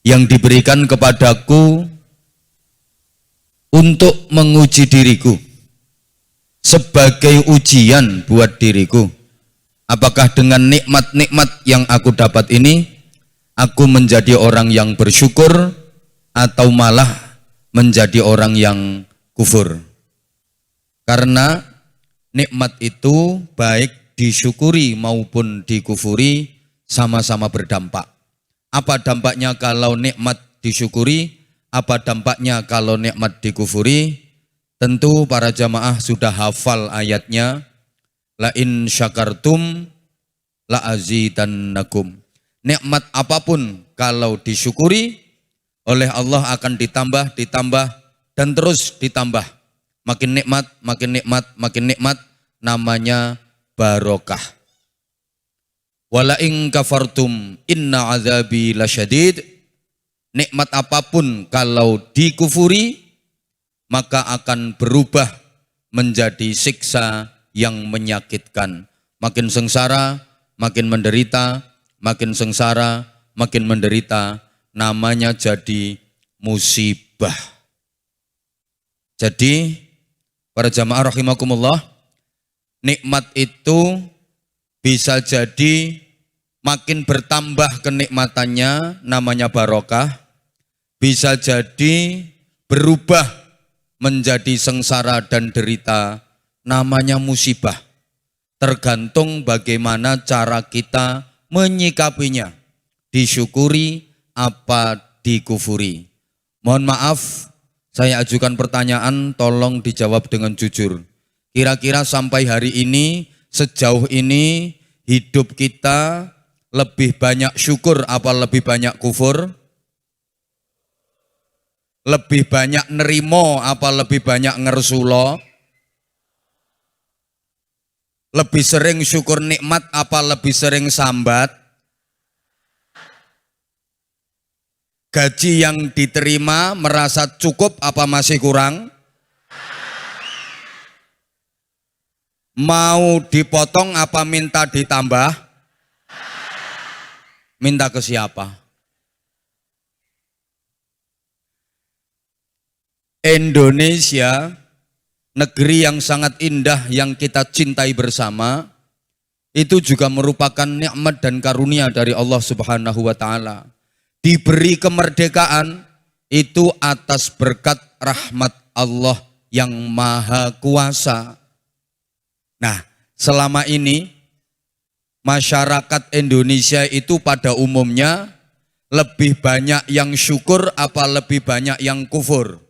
yang diberikan kepadaku untuk menguji diriku, sebagai ujian buat diriku. Apakah dengan nikmat-nikmat yang aku dapat ini, aku menjadi orang yang bersyukur atau malah menjadi orang yang kufur. Karena nikmat itu baik disyukuri maupun dikufuri sama-sama berdampak. Apa dampaknya kalau nikmat disyukuri? Apa dampaknya kalau nikmat dikufuri? Tentu para jamaah sudah hafal ayatnya. La in syakartum la azidannakum. Nikmat apapun kalau disyukuri oleh Allah akan ditambah, dan terus ditambah. Makin nikmat, makin nikmat, makin nikmat, namanya barokah. Wala in kafartum inna azabi lasyadid. Nikmat apapun kalau dikufuri, maka akan berubah menjadi siksa yang menyakitkan. Makin sengsara, makin menderita, makin sengsara, makin menderita, namanya jadi musibah. Jadi, para jamaah rahimakumullah, nikmat itu bisa jadi makin bertambah kenikmatannya, namanya barokah. Bisa jadi berubah menjadi sengsara dan derita, namanya musibah. Tergantung bagaimana cara kita menyikapinya, disyukuri apa dikufuri. Mohon maaf, saya ajukan pertanyaan, tolong dijawab dengan jujur. Kira-kira sampai hari ini, sejauh ini, hidup kita lebih banyak syukur apa lebih banyak kufur? Lebih banyak nerimo apa lebih banyak ngersulo? Lebih sering syukur nikmat apa lebih sering sambat? Gaji yang diterima merasa cukup apa masih kurang? Mau dipotong apa minta ditambah? Minta ke siapa? Indonesia, negeri yang sangat indah yang kita cintai bersama, itu juga merupakan nikmat dan karunia dari Allah Subhanahu wa Ta'ala. Diberi kemerdekaan itu atas berkat rahmat Allah yang Maha Kuasa. Nah, selama ini masyarakat Indonesia itu pada umumnya lebih banyak yang syukur apa lebih banyak yang kufur?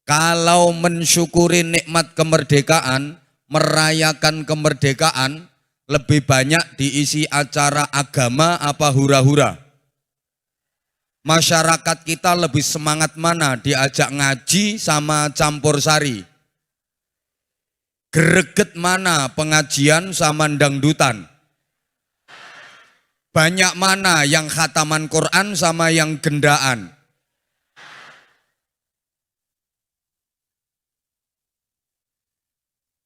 Kalau mensyukuri nikmat kemerdekaan, merayakan kemerdekaan, lebih banyak diisi acara agama apa hura-hura? Masyarakat kita lebih semangat mana diajak ngaji sama campur sari? Greget mana pengajian sama dangdutan? Banyak mana yang khataman Quran sama yang gendaan?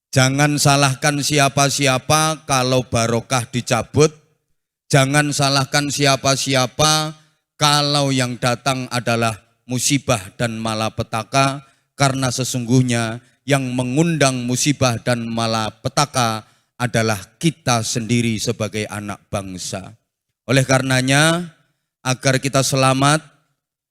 Jangan salahkan siapa-siapa kalau barokah dicabut. Jangan salahkan siapa-siapa kalau yang datang adalah musibah dan malapetaka. Karena sesungguhnya yang mengundang musibah dan malapetaka adalah kita sendiri sebagai anak bangsa. Oleh karenanya, agar kita selamat,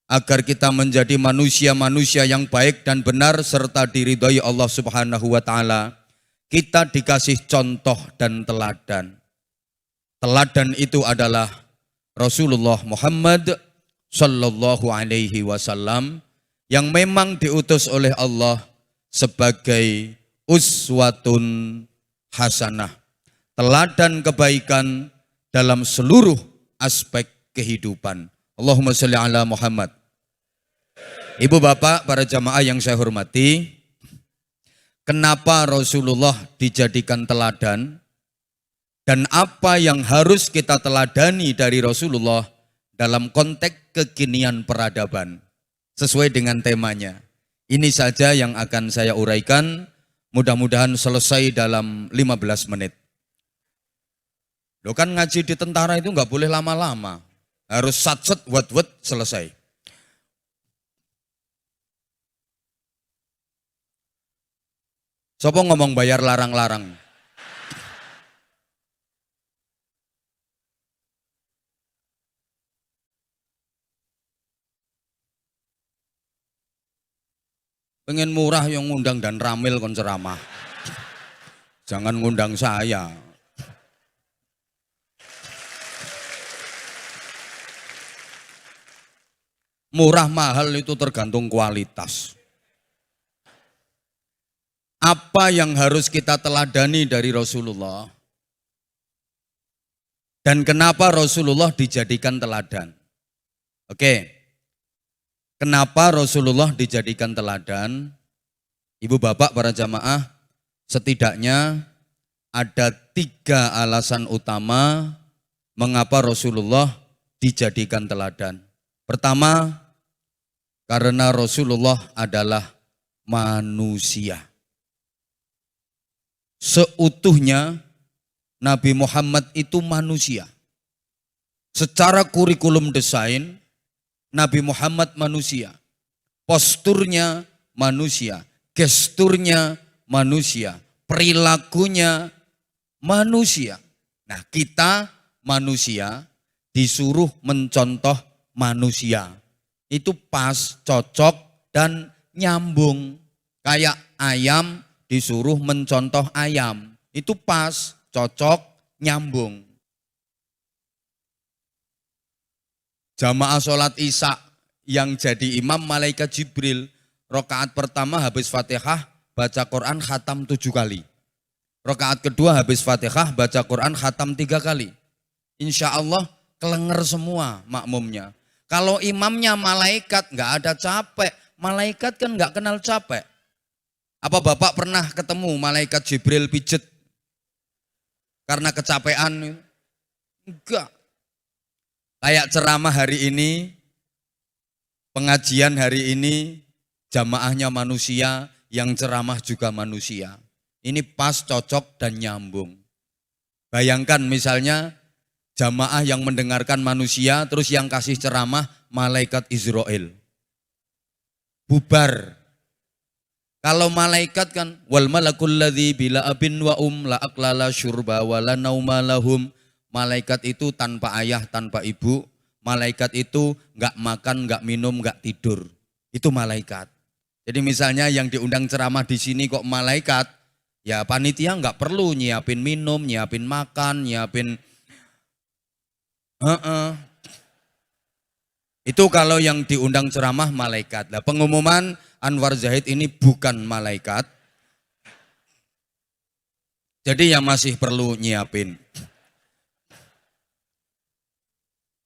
agar kita menjadi manusia-manusia yang baik dan benar serta diridhoi Allah Subhanahu wa Ta'ala, kita dikasih contoh dan teladan. Teladan itu adalah Rasulullah Muhammad sallallahu alaihi wasallam yang memang diutus oleh Allah sebagai uswatun hasanah, teladan kebaikan dalam seluruh aspek kehidupan. Allahumma sholli ala Muhammad. Ibu bapak, para jamaah yang saya hormati, kenapa Rasulullah dijadikan teladan dan apa yang harus kita teladani dari Rasulullah dalam konteks kekinian peradaban sesuai dengan temanya. Ini saja yang akan saya uraikan, mudah-mudahan selesai dalam 15 menit. Loh kan ngaji di tentara itu nggak boleh lama-lama. Harus satset, wet, selesai. Sopo ngomong bayar larang-larang? Pengen murah yang ngundang dan Ramil kon ceramah. Jangan ngundang saya. Murah mahal itu tergantung kualitas. Apa yang harus kita teladani dari Rasulullah? Dan kenapa Rasulullah dijadikan teladan? Oke. Kenapa Rasulullah dijadikan teladan? Ibu bapak para jamaah, setidaknya ada 3 alasan utama mengapa Rasulullah dijadikan teladan. Pertama, karena Rasulullah adalah manusia. Seutuhnya Nabi Muhammad itu manusia. Secara kurikulum desain, Nabi Muhammad manusia. Posturnya manusia, gesturnya manusia, perilakunya manusia. Nah, kita manusia disuruh mencontoh manusia. Itu pas, cocok, dan nyambung. Kayak ayam disuruh mencontoh ayam. Itu pas, cocok, nyambung. Jamaah sholat Isya yang jadi imam malaikat Jibril. Rakaat pertama habis Fatihah, baca Quran khatam 7 kali. Rakaat kedua habis Fatihah, baca Quran khatam 3 kali. Insya Allah kelenger semua makmumnya. Kalau imamnya malaikat nggak ada capek. Malaikat kan nggak kenal capek. Apa Bapak pernah ketemu malaikat Jibril pijet karena kecapean? Enggak. Kayak ceramah hari ini, pengajian hari ini, jamaahnya manusia, yang ceramah juga manusia. Ini pas, cocok, dan nyambung. Bayangkan misalnya jamaah yang mendengarkan manusia, terus yang kasih ceramah malaikat Israel. Bubar. Kalau malaikat kan wal malakul ladzi bila abin wa la aqlala syurba wa la nauma lahum. Malaikat itu tanpa ayah, tanpa ibu. Malaikat itu enggak makan, enggak minum, enggak tidur. Itu malaikat. Jadi misalnya yang diundang ceramah di sini kok malaikat, ya panitia enggak perlu nyiapin minum, nyiapin makan, nyiapin Itu kalau yang diundang ceramah malaikat. Nah, pengumuman Anwar Zahid ini bukan malaikat. Jadi yang masih perlu nyiapin.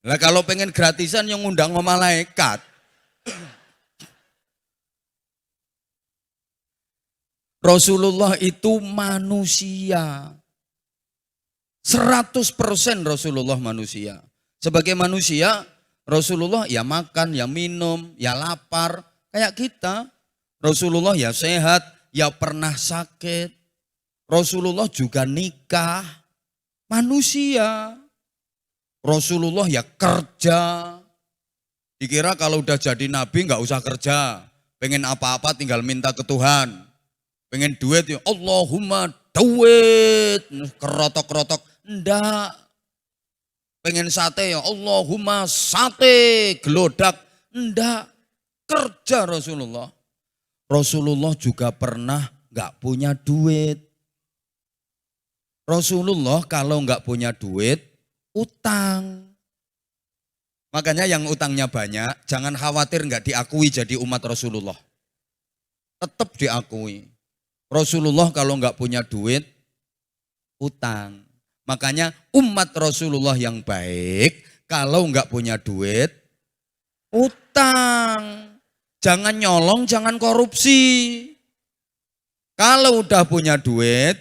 Nah, kalau pengen gratisan yang ngundang malaikat. Rasulullah itu manusia. 100% Rasulullah manusia. Sebagai manusia, Rasulullah ya makan, ya minum, ya lapar. Kayak kita. Rasulullah ya sehat, ya pernah sakit. Rasulullah juga nikah. Manusia. Rasulullah ya kerja. Dikira kalau udah jadi nabi nggak usah kerja. Pengen apa-apa tinggal minta ke Tuhan. Pengen duit ya Allahumma duit. Kerotok-kerotok. Enggak. Pengen sate ya Allahumma sate. Gelodak. Enggak. Kerja Rasulullah. Rasulullah juga pernah nggak punya duit. Rasulullah kalau nggak punya duit, utang. Makanya yang utangnya banyak, jangan khawatir nggak diakui jadi umat Rasulullah. Tetap diakui. Rasulullah kalau nggak punya duit, utang. Makanya umat Rasulullah yang baik, kalau nggak punya duit, utang. Jangan nyolong, jangan korupsi. Kalau udah punya duit,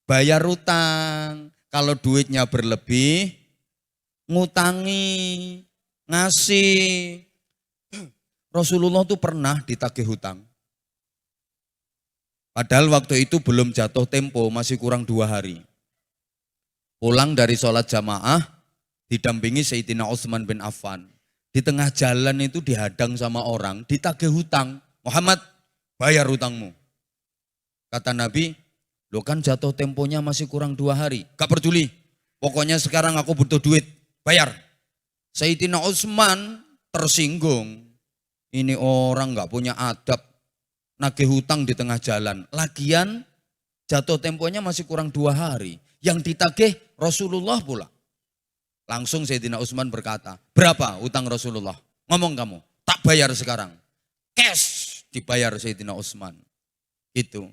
bayar utang. Kalau duitnya berlebih, ngutangi, ngasih. Rasulullah tuh pernah ditagih hutang. Padahal waktu itu belum jatuh tempo, masih kurang 2 hari. Pulang dari sholat jamaah, didampingi Sayyidina Utsman bin Affan. Di tengah jalan itu dihadang sama orang, ditagih hutang. Muhammad, bayar hutangmu. Kata Nabi, lo kan jatuh temponya masih kurang 2 hari. Gak peduli, pokoknya sekarang aku butuh duit, bayar. Sayyidina Utsman tersinggung. Ini orang gak punya adab, nagih hutang di tengah jalan. Lagian jatuh temponya masih kurang 2 hari. Yang ditagih Rasulullah pula. Langsung Sayyidina Utsman berkata, berapa hutang Rasulullah? Ngomong kamu, tak bayar sekarang. Cash dibayar Sayyidina Utsman. Itu.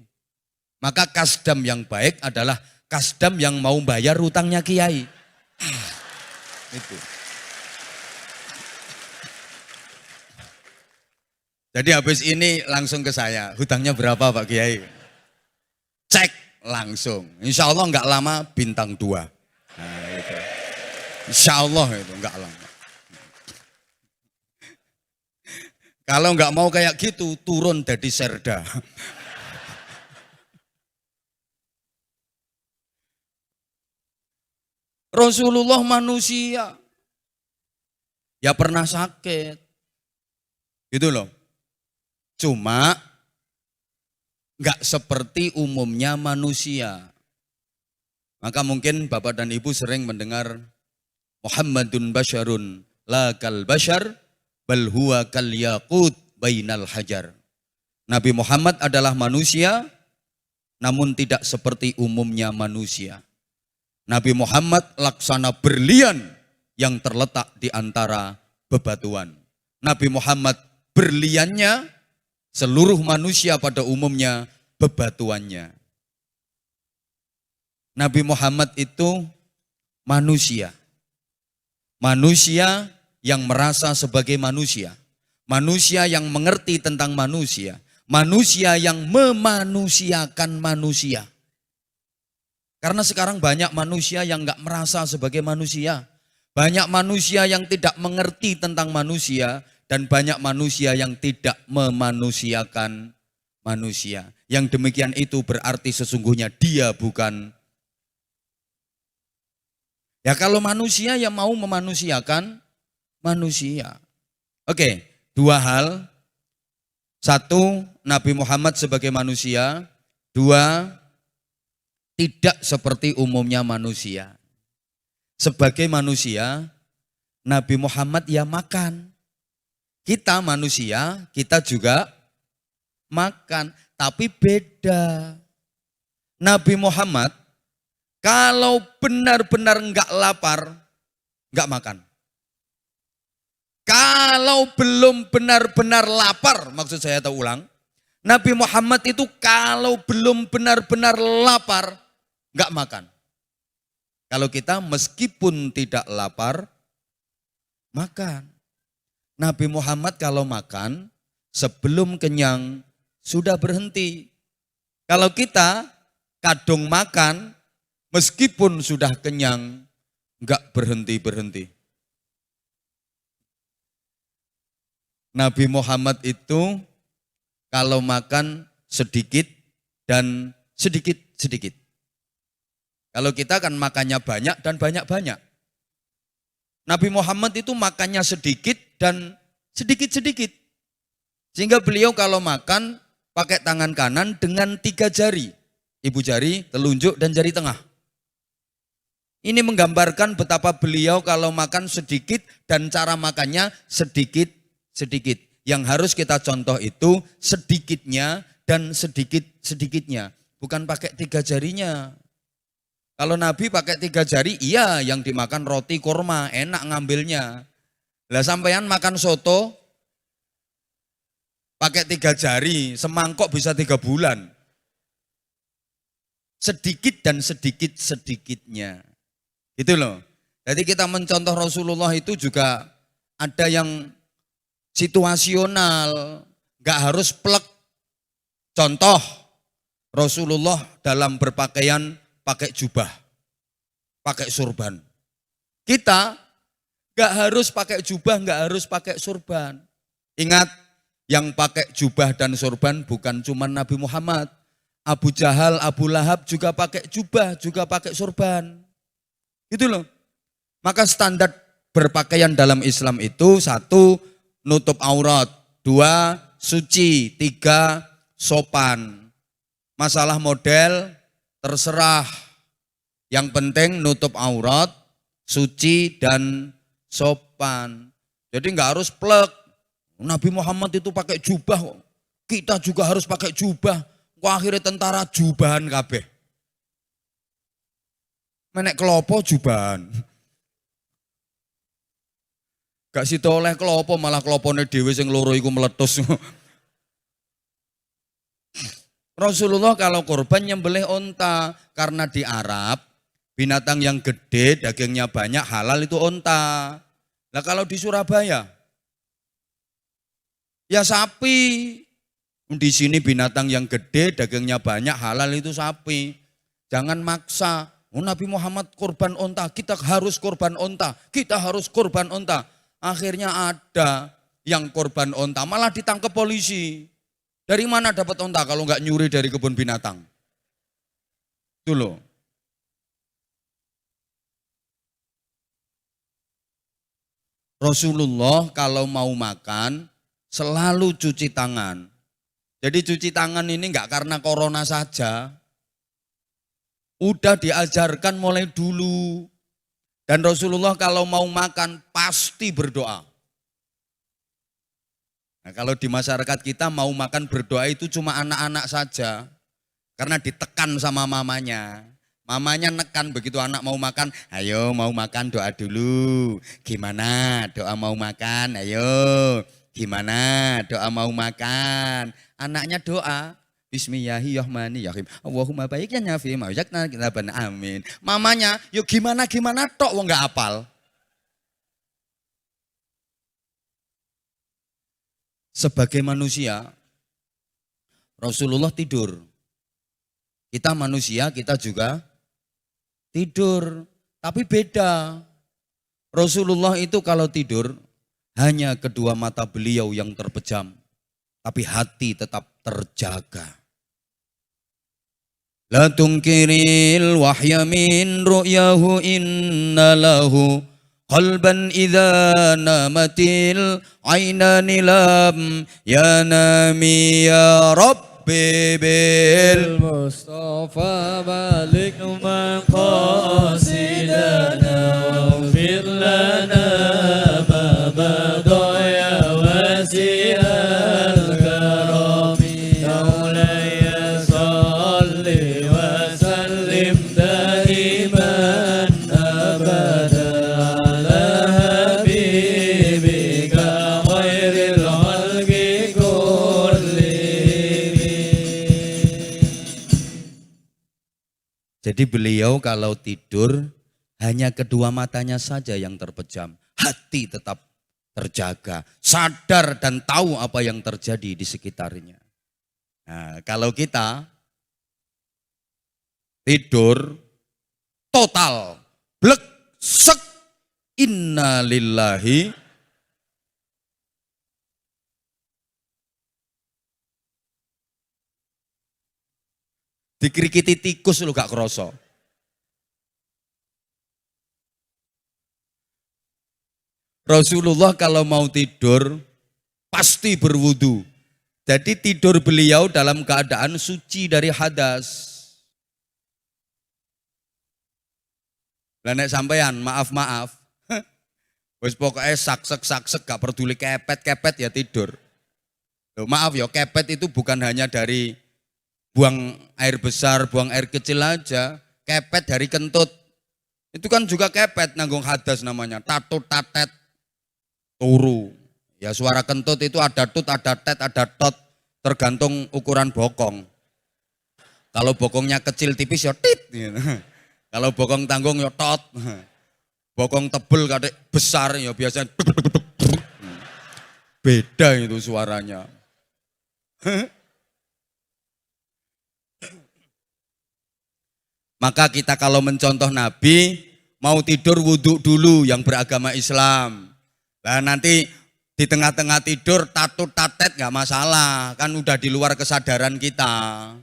Maka kasdam yang baik adalah kasdam yang mau bayar hutangnya kiai. Itu. Jadi habis ini langsung ke saya, hutangnya berapa Pak Kiai? Cek langsung. Insya Allah enggak lama bintang 2. Nah, itu. Insya Allah itu enggak lama. Kalau enggak mau kayak gitu, turun dari serda. Rasulullah manusia. Ya pernah sakit. Gitu loh. Cuma enggak seperti umumnya manusia. Maka mungkin Bapak dan Ibu sering mendengar Muhammadun basyarun la kal basyar bal huwa kal yaqut bainal hajar. Nabi Muhammad adalah manusia namun tidak seperti umumnya manusia. Nabi Muhammad laksana berlian yang terletak di antara bebatuan. Nabi Muhammad berliannya, seluruh manusia pada umumnya bebatuannya. Nabi Muhammad itu manusia. Manusia yang merasa sebagai manusia. Manusia yang mengerti tentang manusia. Manusia yang memanusiakan manusia. Karena sekarang banyak manusia yang enggak merasa sebagai manusia. Banyak manusia yang tidak mengerti tentang manusia. Dan banyak manusia yang tidak memanusiakan manusia. Yang demikian itu berarti sesungguhnya dia bukan. Ya kalau manusia yang mau memanusiakan manusia. Oke, 2 hal. 1, Nabi Muhammad sebagai manusia. 2, tidak seperti umumnya manusia. Sebagai manusia, Nabi Muhammad ya makan. Kita manusia, kita juga makan. Tapi beda. Nabi Muhammad kalau benar-benar enggak lapar, enggak makan. Kalau belum benar-benar lapar, maksud saya tahu ulang. Nabi Muhammad itu kalau belum benar-benar lapar, enggak makan. Kalau kita meskipun tidak lapar, makan. Nabi Muhammad kalau makan, sebelum kenyang, sudah berhenti. Kalau kita kadung makan, meskipun sudah kenyang, enggak berhenti-berhenti. Nabi Muhammad itu kalau makan sedikit dan sedikit-sedikit. Kalau kita kan makannya banyak dan banyak-banyak. Nabi Muhammad itu makannya sedikit dan sedikit-sedikit. Sehingga beliau kalau makan pakai tangan kanan dengan 3 jari. Ibu jari, telunjuk dan jari tengah. Ini menggambarkan betapa beliau kalau makan sedikit dan cara makannya sedikit-sedikit. Yang harus kita contoh itu sedikitnya dan sedikit-sedikitnya. Bukan pakai 3 jarinya. Kalau Nabi pakai 3 jari, iya yang dimakan roti kurma, enak ngambilnya. Lah sampean makan soto, pakai 3 jari, semangkok bisa 3 bulan. Sedikit dan sedikit-sedikitnya. Gitu loh. Jadi kita mencontoh Rasulullah itu juga ada yang situasional, gak harus plek. Contoh, Rasulullah dalam berpakaian pakai jubah, pakai surban. Kita gak harus pakai jubah, gak harus pakai surban. Ingat, yang pakai jubah dan surban bukan cuma Nabi Muhammad. Abu Jahal, Abu Lahab juga pakai jubah, juga pakai surban. Gitu loh. Maka standar berpakaian dalam Islam itu 1, nutup aurat, 2, suci, 3, sopan. Masalah model terserah. Yang penting nutup aurat, suci dan sopan. Jadi enggak harus plek. Nabi Muhammad itu pakai jubah, kita juga harus pakai jubah. Kok akhirnya tentara jubahan kabeh. Menek kelopo jubahan. Gak sida oleh kelopo, malah kelopone dhewe sing loro iku meletus. Rasulullah kalau korban nyembelih onta, karena di Arab binatang yang gede, dagingnya banyak, halal itu onta. Nah kalau di Surabaya, ya sapi. Di sini binatang yang gede, dagingnya banyak, halal itu sapi. Jangan maksa. Nabi Muhammad korban onta, kita harus korban onta, kita harus korban onta. Akhirnya ada yang korban onta, malah ditangkap polisi. Dari mana dapat onta kalau nggak nyuri dari kebun binatang? Itu loh. Rasulullah kalau mau makan selalu cuci tangan. Jadi cuci tangan ini enggak karena corona saja. Udah diajarkan mulai dulu. Dan Rasulullah kalau mau makan pasti berdoa. Nah, kalau di masyarakat kita mau makan berdoa itu cuma anak-anak saja. Karena ditekan sama mamanya. Mamanya nekan begitu anak mau makan, ayo mau makan doa dulu. Gimana doa mau makan? Ayo. Gimana doa mau makan? Anaknya doa, Bismillahirrahmanirrahim. Allahumma baik ya nafi maujakna kita amin. Mamanya, yuk gimana tok wong enggak hafal. Sebagai manusia, Rasulullah tidur. Kita manusia, kita juga tidur, tapi beda. Rasulullah itu kalau tidur hanya kedua mata beliau yang terpejam, tapi hati tetap terjaga. La tungkiril wahya min ru'yahu inna lahu qalban idza namatil aynani lam yanami ya Rabbi bil Mustafa balik maqasidana waghfir lana ma badaya wasi'al karami Maulaya salli wa sallim daiman abada ala habibika khairil khalqi Jadi beliau kalau tidur hanya kedua matanya saja yang terpejam. Hati tetap terjaga, sadar dan tahu apa yang terjadi di sekitarnya. Nah, kalau kita tidur total, blek, sek, inna lillahi dikrikiti tikus lu gak kroso. Rasulullah kalau mau tidur pasti berwudu. Jadi tidur beliau dalam keadaan suci dari hadas. Lah nek sampean maaf. Wis pokoknya saksek gak peduli kepet ya tidur. Loh, maaf ya, kepet itu bukan hanya dari buang air besar, buang air kecil aja, kepet dari kentut. Itu kan juga kepet nanggung hadas namanya, tatut, tatet, turu. Ya suara kentut itu ada tut, ada tet, ada tot, tergantung ukuran bokong. Kalau bokongnya kecil tipis ya tit. Kalau bokong tanggung ya tot. Bokong tebel kadek besar ya biasanya. Beda itu suaranya. Maka kita kalau mencontoh Nabi, mau tidur wudhu dulu yang beragama Islam. Nah nanti di tengah-tengah tidur tatut tatet gak masalah, kan udah di luar kesadaran kita.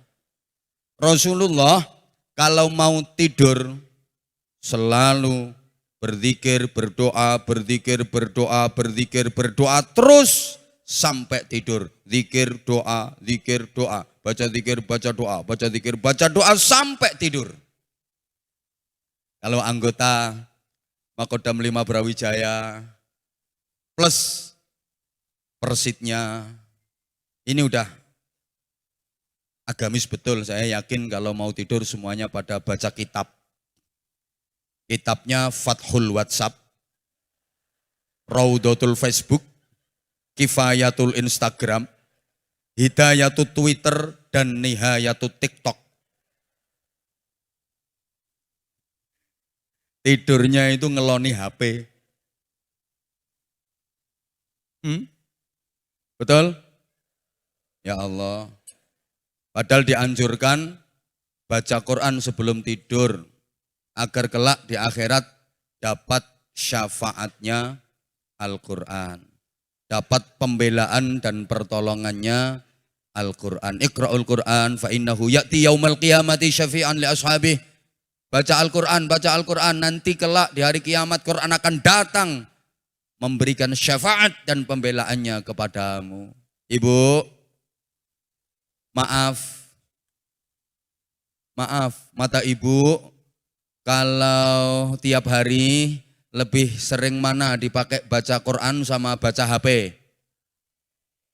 Rasulullah kalau mau tidur selalu berzikir, berdoa, berzikir, berdoa, berzikir, berdoa terus sampai tidur. Zikir, doa, baca zikir, baca doa, baca zikir, baca doa sampai tidur. Kalau anggota Makodam 5 Brawijaya plus persitnya ini udah agamis betul. Saya yakin kalau mau tidur semuanya pada baca kitab. Kitabnya Fathul WhatsApp, Raudatul Facebook, Kifayatul Instagram, Hidayatul Twitter, dan Nihayatul TikTok. Tidurnya itu ngeloni HP. Betul? Ya Allah. Padahal dianjurkan baca Quran sebelum tidur agar kelak di akhirat dapat syafaatnya Al-Quran. Dapat pembelaan dan pertolongannya Al-Quran. Iqra'ul Quran fa innahu ya'ti yaumal qiyamati syafi'an li ashabih. Baca Al-Quran, nanti kelak di hari kiamat Quran akan datang memberikan syafaat dan pembelaannya kepadamu. Ibu, maaf, mata ibu kalau tiap hari lebih sering mana dipakai baca Quran sama baca HP?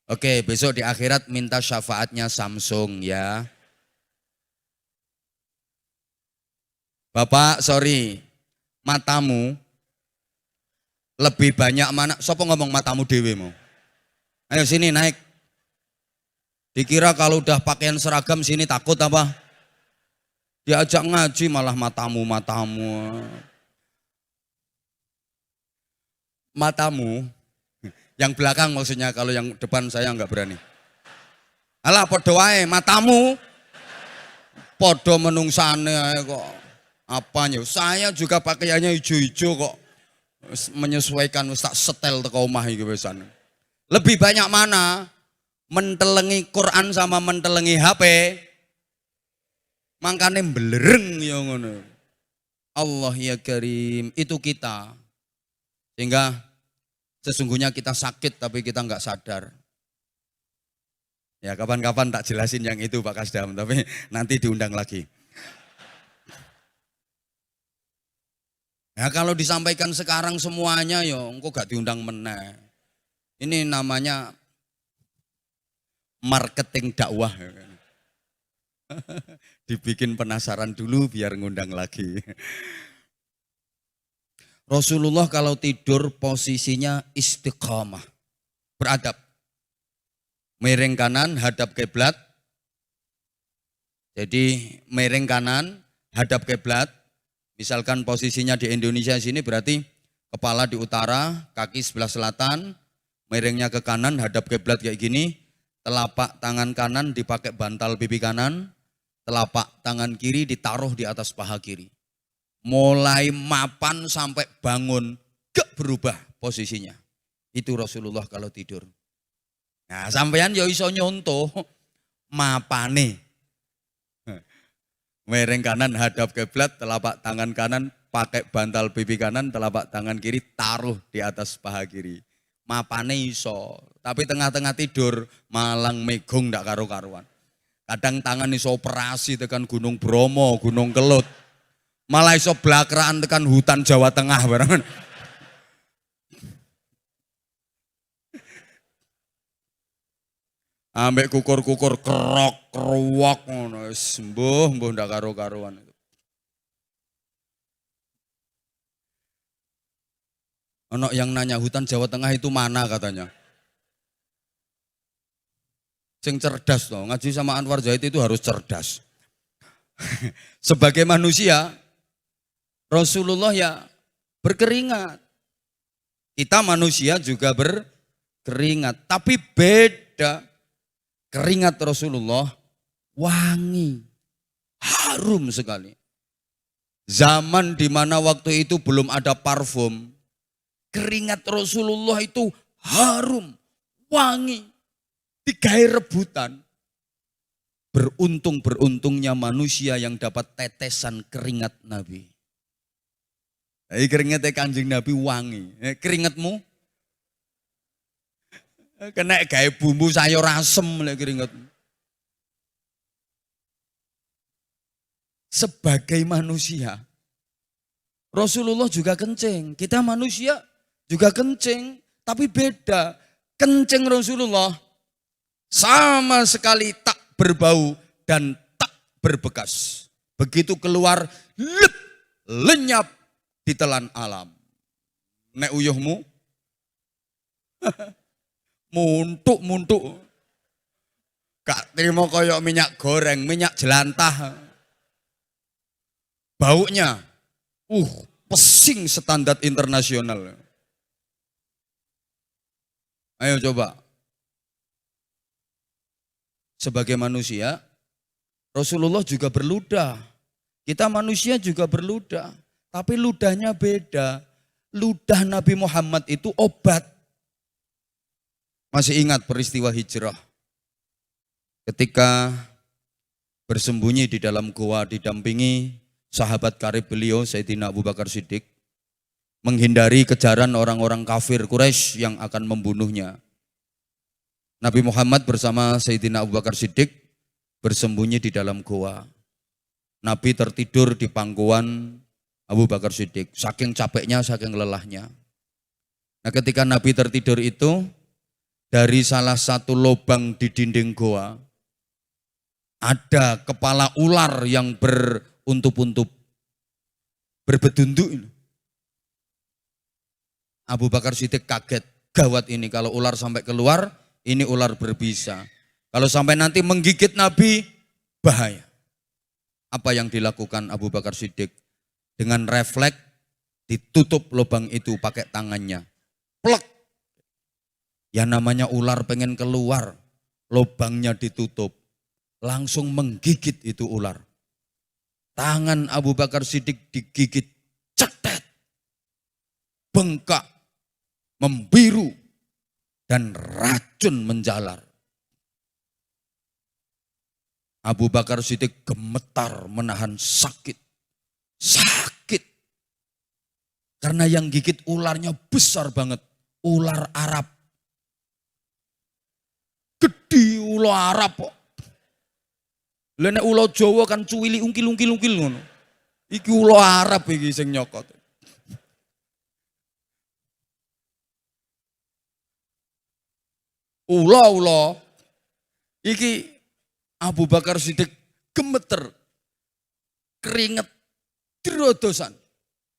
Oke, besok di akhirat minta syafaatnya Samsung ya. Bapak, sorry, matamu lebih banyak mana? Sopo ngomong matamu dewe mau? Ayo sini naik. Dikira kalau udah pakaian seragam sini takut apa? Diajak ngaji malah matamu. Matamu, yang belakang maksudnya, kalau yang depan saya enggak berani. Alah podo wae matamu. Podo menungsane kok. Apanya? Saya juga pakaiannya hijau-hijau kok. Menyesuaikan tak setel teko omah iki wisan. Lebih banyak mana? Mentelengi Quran sama mentelengi HP. Mangkane belereng ya ngono. Allah ya Karim, itu kita. Sehingga sesungguhnya kita sakit tapi kita enggak sadar. Ya kapan-kapan tak jelasin yang itu Pak Kasdam, tapi nanti diundang lagi. Ya kalau disampaikan sekarang semuanya ya engkau gak diundang meneh. Ini namanya marketing dakwah. Dibikin penasaran dulu biar ngundang lagi. Rasulullah kalau tidur posisinya istiqamah, beradab. Miring kanan hadap kiblat. Jadi miring kanan hadap kiblat. Misalkan posisinya di Indonesia sini berarti kepala di utara, kaki sebelah selatan, miringnya ke kanan, hadap kiblat kayak gini, telapak tangan kanan dipakai bantal pipi kanan, telapak tangan kiri ditaruh di atas paha kiri. Mulai mapan sampai bangun, gak berubah posisinya. Itu Rasulullah kalau tidur. Nah sampean ya iso nyontoh mapane. Miring kanan hadap kiblat, telapak tangan kanan pakai bantal pipi kanan, telapak tangan kiri taruh di atas paha kiri. Mapane iso, tapi tengah-tengah tidur malang megong ndak karu-karuan. Kadang tangan iso operasi tekan Gunung Bromo, Gunung Kelut. Malah iso blakraan tekan hutan Jawa Tengah barengan. Ambek kukur-kukur kerok, keruak ngono wis mbuh ndak karo-karuan itu. Ono yang nanya hutan Jawa Tengah itu mana katanya. Sing cerdas toh, ngaji sama Anwar Zaid itu harus cerdas. Sebagai manusia, Rasulullah ya berkeringat. Kita manusia juga berkeringat, tapi beda. Keringat Rasulullah wangi, harum sekali. Zaman di mana waktu itu belum ada parfum, keringat Rasulullah itu harum, wangi, digawe rebutan. Beruntung-beruntungnya manusia yang dapat tetesan keringat Nabi. Keringetnya Kanjeng Nabi wangi. Keringetmu kena gawe bumbu sayur asem lek keringetmu. Sebagai manusia, Rasulullah juga kencing. Kita manusia juga kencing, tapi beda. Kencing Rasulullah sama sekali tak berbau dan tak berbekas. Begitu keluar, lenyap ditelan alam. Nek uyuhmu, muntuk. Gak terima koyok minyak goreng, minyak jelantah. Baunya, pesing standar internasional. Ayo coba. Sebagai manusia, Rasulullah juga berludah. Kita manusia juga berludah. Tapi ludahnya beda. Ludah Nabi Muhammad itu obat. Masih ingat peristiwa hijrah. Ketika bersembunyi di dalam gua didampingi sahabat karib beliau Sayyidina Abu Bakar Siddiq. Menghindari kejaran orang-orang kafir Quraisy yang akan membunuhnya. Nabi Muhammad bersama Sayyidina Abu Bakar Siddiq bersembunyi di dalam goa. Nabi tertidur di pangkuan Abu Bakar Siddiq. Saking capeknya, saking lelahnya. Nah ketika Nabi tertidur itu, dari salah satu lubang di dinding goa, ada kepala ular yang beruntup-untup, berbedunduk. Abu Bakar Siddiq kaget, gawat ini kalau ular sampai keluar, ini ular berbisa. Kalau sampai nanti menggigit Nabi, bahaya. Apa yang dilakukan Abu Bakar Siddiq? Dengan refleks ditutup lubang itu pakai tangannya. Plek. Ya namanya ular pengen keluar, lubangnya ditutup. Langsung menggigit itu ular. Tangan Abu Bakar Siddiq digigit, cetet. Bengkak, membiru, dan racun menjalar. Abu Bakar Siddiq gemetar menahan sakit. Sakit. Karena yang gigit ularnya besar banget. Ular Arab. Gede ular Arab kok. Lene ular Jawa kan cuwili ungkil-ungkil ngono. Iki ular Arab iki sing nyokot. Ula iki Abu Bakar Siddiq gemeter, keringet derodosan.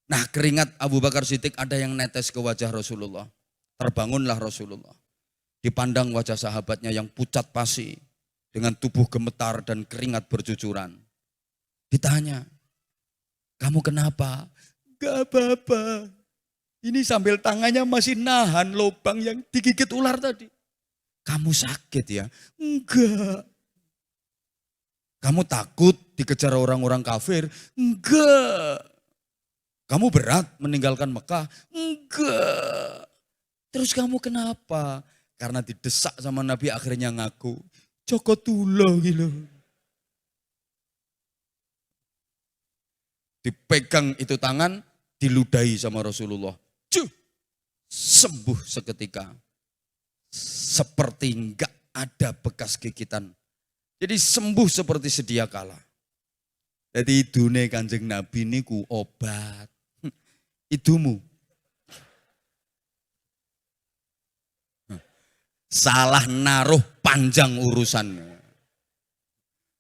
Nah keringat Abu Bakar Siddiq ada yang netes ke wajah Rasulullah. Terbangunlah Rasulullah. Dipandang wajah sahabatnya yang pucat pasi, dengan tubuh gemetar dan keringat bercucuran. Ditanya, kamu kenapa? Gak apa-apa. Ini sambil tangannya masih nahan lubang yang digigit ular tadi. Kamu sakit ya? Enggak. Kamu takut dikejar orang-orang kafir? Enggak. Kamu berat meninggalkan Mekah? Enggak. Terus kamu kenapa? Karena didesak sama Nabi akhirnya ngaku. Joko tulo gitu. Dipegang itu tangan, diludahi sama Rasulullah. Cuh, sembuh seketika. Seperti enggak ada bekas gigitan. Jadi sembuh seperti sedia kala. Jadi idune Kanjeng Nabi niku obat. Idumu. Salah naruh panjang urusan.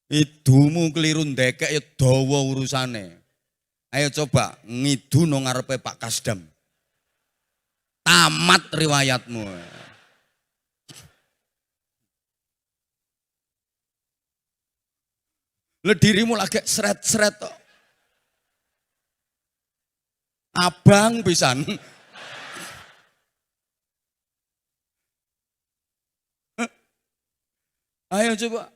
Idumu keliru ndekek ya dawa urusane. Ayo coba ngidu nang ngarepe Pak Kasdam. Tamat riwayatmu. Lah dirimu lagi seret-seret kok. Abang pisan. Ayo coba.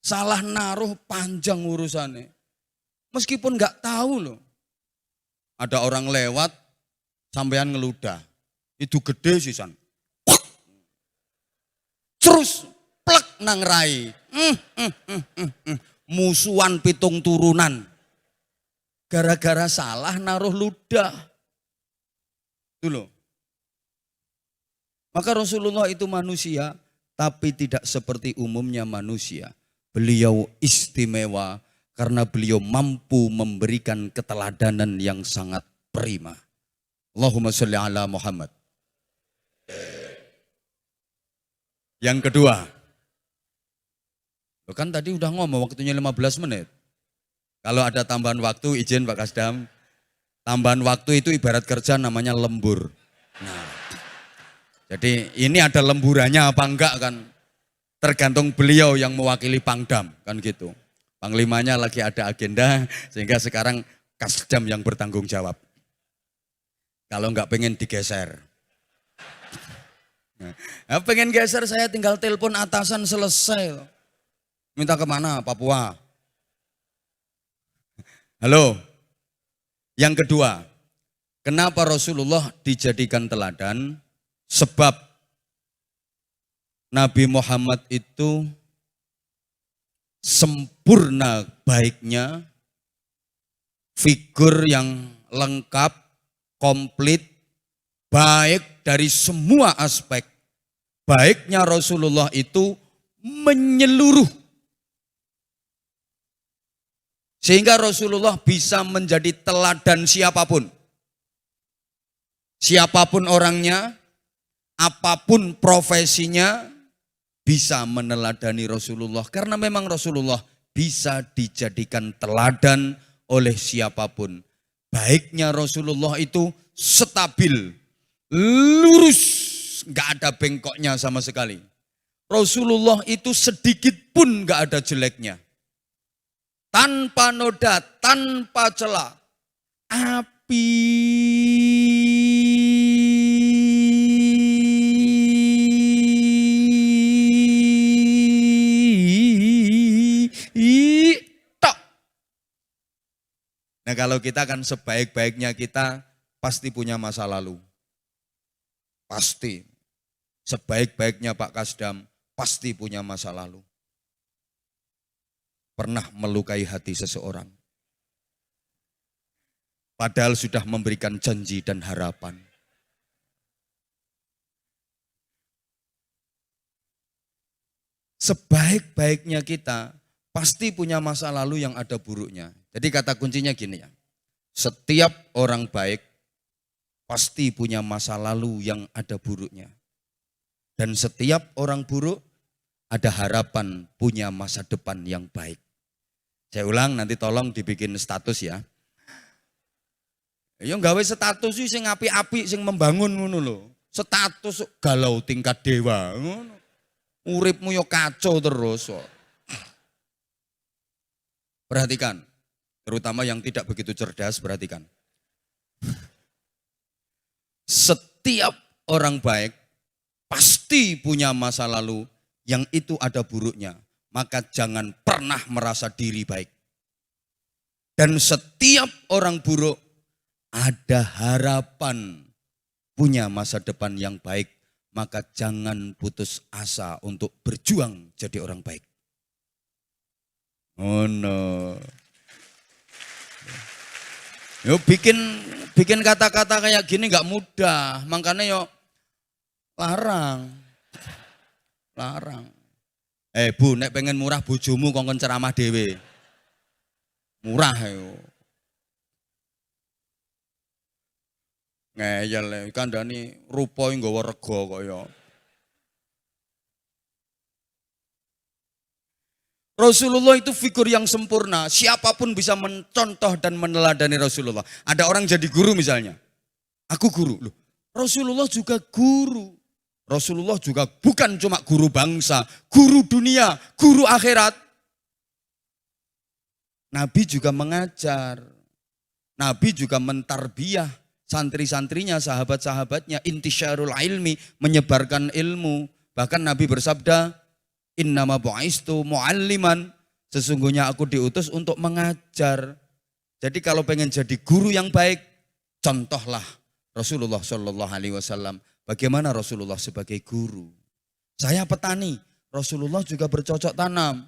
Salah naruh panjang urusannya. Meskipun nggak tahu loh. Ada orang lewat, sampean ngeludah. Itu gede sisan. Terus plek nang rai. Musuhan pitung turunan. gara-gara salah naruh ludah. Itu loh. Maka Rasulullah itu manusia, tapi tidak seperti umumnya manusia. Beliau istimewa karena beliau mampu memberikan keteladanan yang sangat prima. Allahumma sholli ala Muhammad. Yang kedua, kan tadi udah ngomong waktunya 15 menit. Kalau ada tambahan waktu, izin Pak Kasdam. Tambahan waktu itu ibarat kerja namanya lembur. Nah, jadi ini ada lemburannya apa enggak kan? Tergantung beliau yang mewakili Pangdam kan gitu. Panglimanya lagi ada agenda sehingga sekarang Kasdam yang bertanggung jawab. Kalau enggak pengen digeser. Nah, pengen geser saya tinggal telepon atasan selesai. Minta kemana? Papua. Halo. Yang kedua, kenapa Rasulullah dijadikan teladan? Sebab Nabi Muhammad itu sempurna baiknya, figur yang lengkap, komplit, baik dari semua aspek. Baiknya Rasulullah itu menyeluruh. Sehingga Rasulullah bisa menjadi teladan siapapun. Siapapun orangnya, apapun profesinya, bisa meneladani Rasulullah. Karena memang Rasulullah bisa dijadikan teladan oleh siapapun. Baiknya Rasulullah itu stabil, lurus, gak ada bengkoknya sama sekali. Rasulullah itu sedikit pun gak ada jeleknya. Tanpa noda, tanpa celah. Api tok. Nah kalau kita kan sebaik-baiknya kita pasti punya masa lalu. Pasti. Sebaik-baiknya Pak Kasdam pasti punya masa lalu. Pernah melukai hati seseorang. Padahal sudah memberikan janji dan harapan. Sebaik-baiknya kita pasti punya masa lalu yang ada buruknya. Jadi kata kuncinya gini ya. Setiap orang baik pasti punya masa lalu yang ada buruknya. Dan setiap orang buruk ada harapan punya masa depan yang baik. Saya ulang, nanti tolong dibikin status ya. Ya gawe status sih sing api-api sing membangun ngono lho. Status galau tingkat dewa ngono. Uripmu yo kacau terus kok. Perhatikan, terutama yang tidak begitu cerdas, perhatikan. Setiap orang baik pasti punya masa lalu yang itu ada buruknya. Maka jangan pernah merasa diri baik. Dan setiap orang buruk ada harapan punya masa depan yang baik. Maka jangan putus asa untuk berjuang jadi orang baik. Oh no. Yo bikin kata-kata kayak gini gak mudah. Makanya yo larang. Bu, nek pengen murah bojomu kongkon ceramah dhewe. Murah yo. Ngeyel kandhani rupa nggawa rega kaya. Rasulullah itu figur yang sempurna. Siapapun bisa mencontoh dan meneladani Rasulullah. Ada orang jadi guru misalnya. Aku guru. Loh, Rasulullah juga guru. Rasulullah juga bukan cuma guru bangsa, guru dunia, guru akhirat. Nabi juga mengajar. Nabi juga mentarbiyah santri-santrinya, sahabat-sahabatnya, intisyarul ilmi, menyebarkan ilmu. Bahkan Nabi bersabda, innama bu'istu mu'alliman, sesungguhnya aku diutus untuk mengajar. Jadi kalau pengen jadi guru yang baik, contohlah Rasulullah Shallallahu Alaihi Wasallam. Bagaimana Rasulullah sebagai guru? Saya petani, Rasulullah juga bercocok tanam.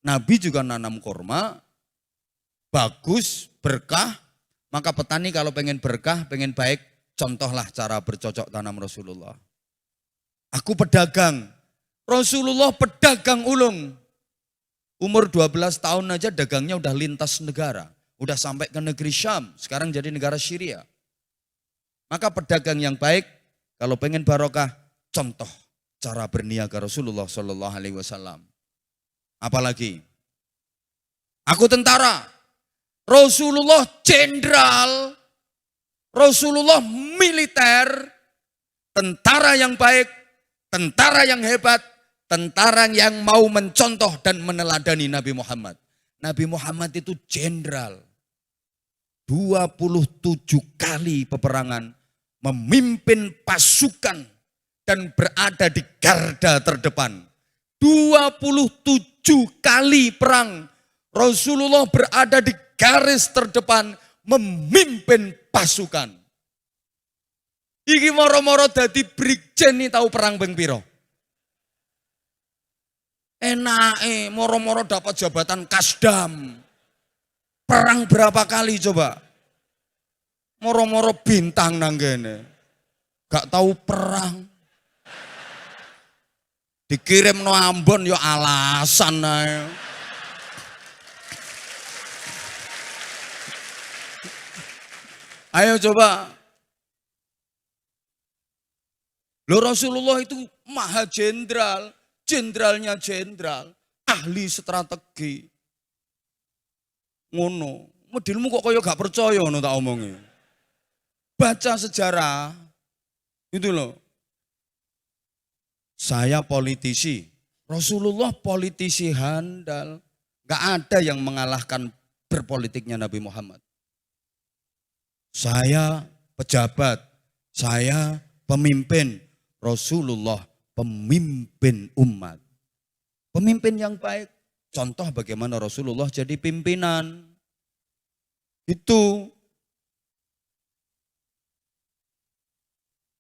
Nabi juga nanam kurma, bagus, berkah, maka petani kalau pengen berkah, pengen baik, contohlah cara bercocok tanam Rasulullah. Aku pedagang, Rasulullah pedagang ulung. Umur 12 tahun aja dagangnya udah lintas negara. Udah sampai ke negeri Syam, sekarang jadi negara Syria. Maka pedagang yang baik, kalau pengen barokah, contoh cara berniaga Rasulullah Shallallahu Alaihi Wasallam. Apalagi, aku tentara, Rasulullah jenderal, Rasulullah militer, tentara yang baik, tentara yang hebat, tentara yang mau mencontoh dan meneladani Nabi Muhammad. Nabi Muhammad itu jenderal. 27 kali peperangan, memimpin pasukan dan berada di garda terdepan. 27 kali perang, Rasulullah berada di garis terdepan, memimpin pasukan. Iki moro-moro dadi brigjen nih tahu perang ping piro? Enake moro-moro dapat jabatan kasdam. Perang berapa kali coba? Moro-moro bintang nang kene. Gak tahu perang. Dikirim no Ambon yo alasan ae. Ayo coba. Loh Rasulullah itu maha jenderal, jenderalnya jenderal, ahli strategi. Ngono, modelmu kok kaya gak percaya ngono tak omongi. Baca sejarah, itu loh. Saya politisi, Rasulullah politisi handal. Gak ada yang mengalahkan berpolitiknya Nabi Muhammad. Saya pejabat, saya pemimpin, Rasulullah pemimpin umat. Pemimpin yang baik. Contoh bagaimana Rasulullah jadi pimpinan. Itu.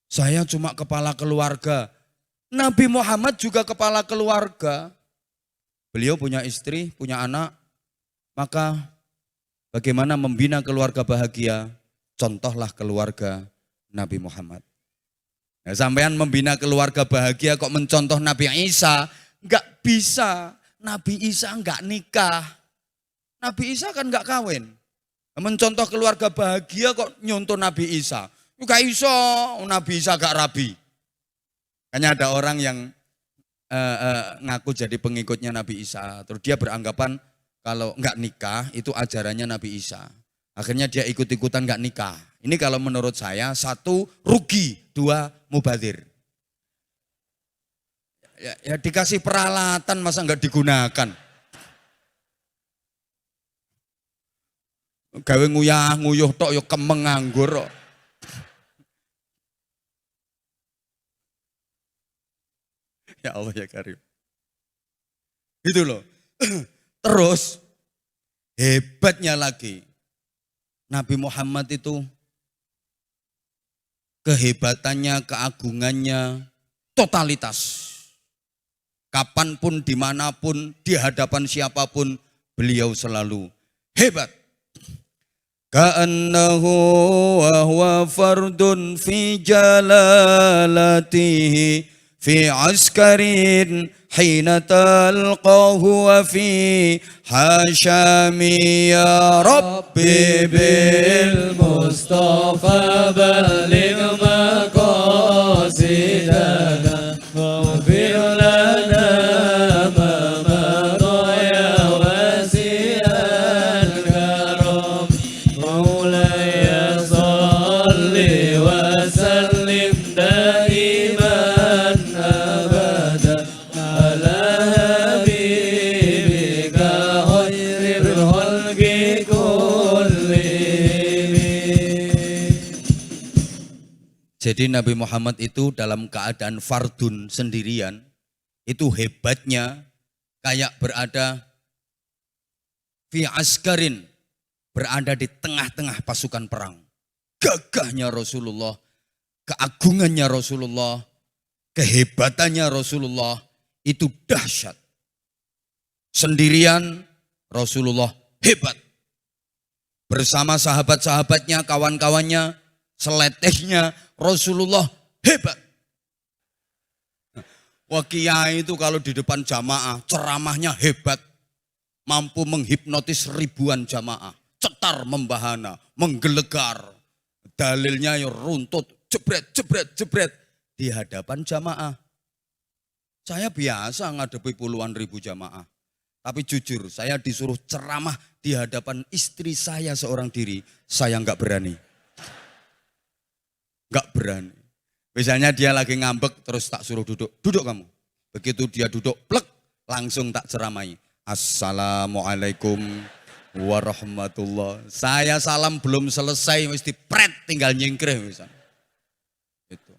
Saya cuma kepala keluarga. Nabi Muhammad juga kepala keluarga. Beliau punya istri, punya anak. Maka bagaimana membina keluarga bahagia? Contohlah keluarga Nabi Muhammad. Nah, sampean membina keluarga bahagia kok mencontoh Nabi Isa, enggak bisa. Nabi Isa enggak nikah. Nabi Isa kan enggak kawin. Mencontoh keluarga bahagia kok nyontoh Nabi Isa. Enggak iso, Nabi Isa gak rabi. Hanya ada orang yang ngaku jadi pengikutnya Nabi Isa. Terus dia beranggapan kalau enggak nikah itu ajarannya Nabi Isa. Akhirnya dia ikut-ikutan enggak nikah. Ini kalau menurut saya, 1 rugi, 2 mubadzir. Ya dikasih peralatan masa enggak digunakan. Gawe nguyah-nguyuh tok ya kemeng nganggur kok. Ya Allah ya Karim. Itu loh. Terus hebatnya lagi Nabi Muhammad itu kehebatannya, keagungannya, totalitas. Kapanpun, dimanapun, di hadapan siapapun, beliau selalu hebat. Ka'annahu wa huwa fardun fi jalalatihi fi askarin hina talqahu wa fi hashami ya Rabbi bil Mustafa baligh maqasidana waghfir lana ma madha ya wasi'al karam maulaya salli wa sallim daiman abada ala habibika khairil khalqi kullihim. Jadi Nabi Muhammad itu dalam keadaan fardun sendirian, itu hebatnya kayak berada fi askarin, berada di tengah-tengah pasukan perang. Gagahnya Rasulullah, keagungannya Rasulullah, kehebatannya Rasulullah itu dahsyat. Sendirian Rasulullah hebat. bersama sahabat-sahabatnya, kawan-kawannya, seletehnya, Rasulullah hebat. Wah, kiai itu kalau di depan jamaah ceramahnya hebat, mampu menghipnotis ribuan jamaah, cetar membahana, menggelegar, dalilnya ya runtut, jebret, jebret, jebret di hadapan jamaah. Saya biasa ngadepi puluhan ribu jamaah, tapi jujur saya disuruh ceramah di hadapan istri saya seorang diri, saya nggak berani, nggak berani. Misalnya dia lagi ngambek terus tak suruh duduk, duduk kamu. Begitu dia duduk, plek, langsung tak ceramai. Assalamualaikum warahmatullah. Saya salam belum selesai, mesti pret tinggal nyingkrih misalnya. Itu.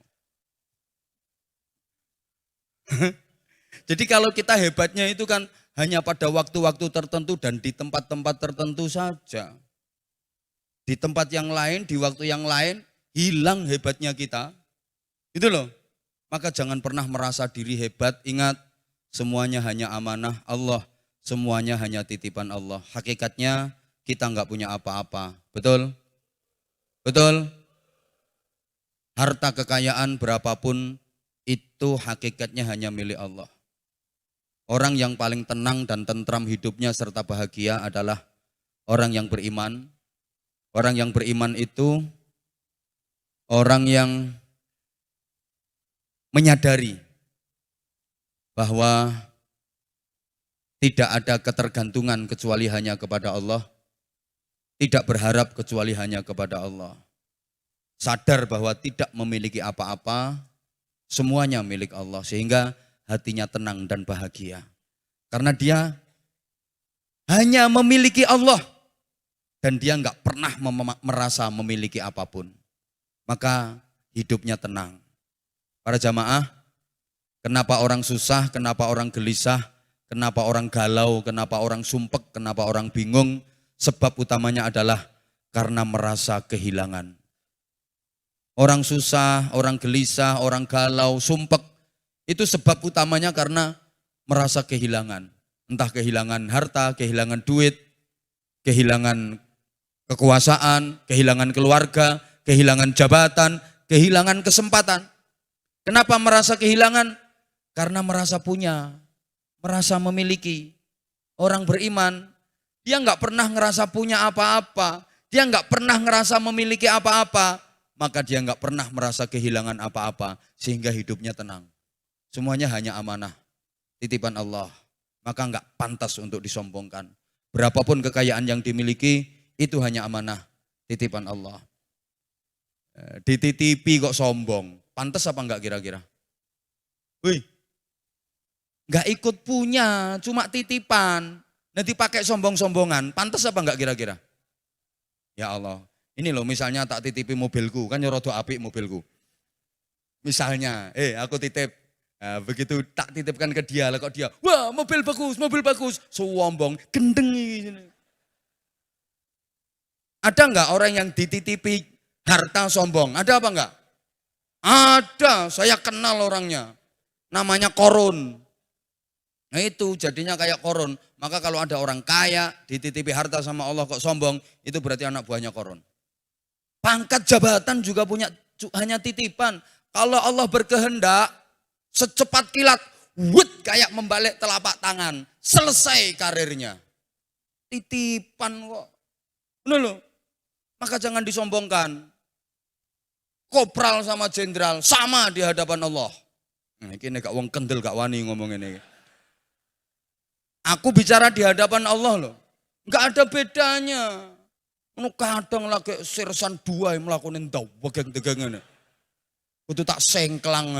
Jadi kalau kita hebatnya itu kan hanya pada waktu-waktu tertentu dan di tempat-tempat tertentu saja. Di tempat yang lain, di waktu yang lain, hilang hebatnya kita. Itu loh, maka jangan pernah merasa diri hebat, ingat semuanya hanya amanah Allah, semuanya hanya titipan Allah. Hakikatnya kita nggak punya apa-apa, betul? Betul? Harta kekayaan berapapun itu hakikatnya hanya milik Allah. Orang yang paling tenang dan tentram hidupnya serta bahagia adalah orang yang beriman. Orang yang beriman itu orang yang menyadari bahwa tidak ada ketergantungan kecuali hanya kepada Allah, tidak berharap kecuali hanya kepada Allah. Sadar bahwa tidak memiliki apa-apa, semuanya milik Allah, sehingga hatinya tenang dan bahagia. Karena dia hanya memiliki Allah dan dia enggak pernah merasa memiliki apapun. Maka hidupnya tenang. Para jamaah, kenapa orang susah, kenapa orang gelisah, kenapa orang galau, kenapa orang sumpek, kenapa orang bingung? Sebab utamanya adalah karena merasa kehilangan. Orang susah, orang gelisah, orang galau, sumpek, itu sebab utamanya karena merasa kehilangan. Entah kehilangan harta, kehilangan duit, kehilangan kekuasaan, kehilangan keluarga, kehilangan jabatan, kehilangan kesempatan. Kenapa merasa kehilangan? Karena merasa punya, merasa memiliki. Orang beriman, dia nggak pernah ngerasa punya apa-apa, dia nggak pernah ngerasa memiliki apa-apa, maka dia nggak pernah merasa kehilangan apa-apa, sehingga hidupnya tenang. Semuanya hanya amanah, titipan Allah, maka nggak pantas untuk disombongkan. Berapapun kekayaan yang dimiliki, itu hanya amanah, titipan Allah. Dititipi kok sombong. Pantas apa enggak kira-kira? Wih, enggak ikut punya, cuma titipan. Nanti pakai sombong-sombongan, pantas apa enggak kira-kira? Ya Allah, ini loh misalnya tak titipi mobilku, kan rada apik mobilku. Misalnya, aku titip, begitu tak titipkan ke dia, lah kok dia, wah mobil bagus, sombong, gendeng ini. Ada enggak orang yang dititipi harta sombong? Ada apa enggak? Ada, saya kenal orangnya. Namanya Korun. Nah itu jadinya kayak Korun. Maka kalau ada orang kaya dititipi harta sama Allah kok sombong, itu berarti anak buahnya Korun. Pangkat jabatan juga punya hanya titipan. Kalau Allah berkehendak, secepat kilat, kayak membalik telapak tangan, selesai karirnya. Titipan kok. Benar loh. Maka jangan disombongkan. Kopral sama jenderal sama di hadapan Allah. Ini gak wong kendel gak wani ngomong ini. Aku bicara di hadapan Allah loh. Gak ada bedanya. Kadang lagi sersan dua yang melakukan dagang-dagangan. Itu tak sengklang.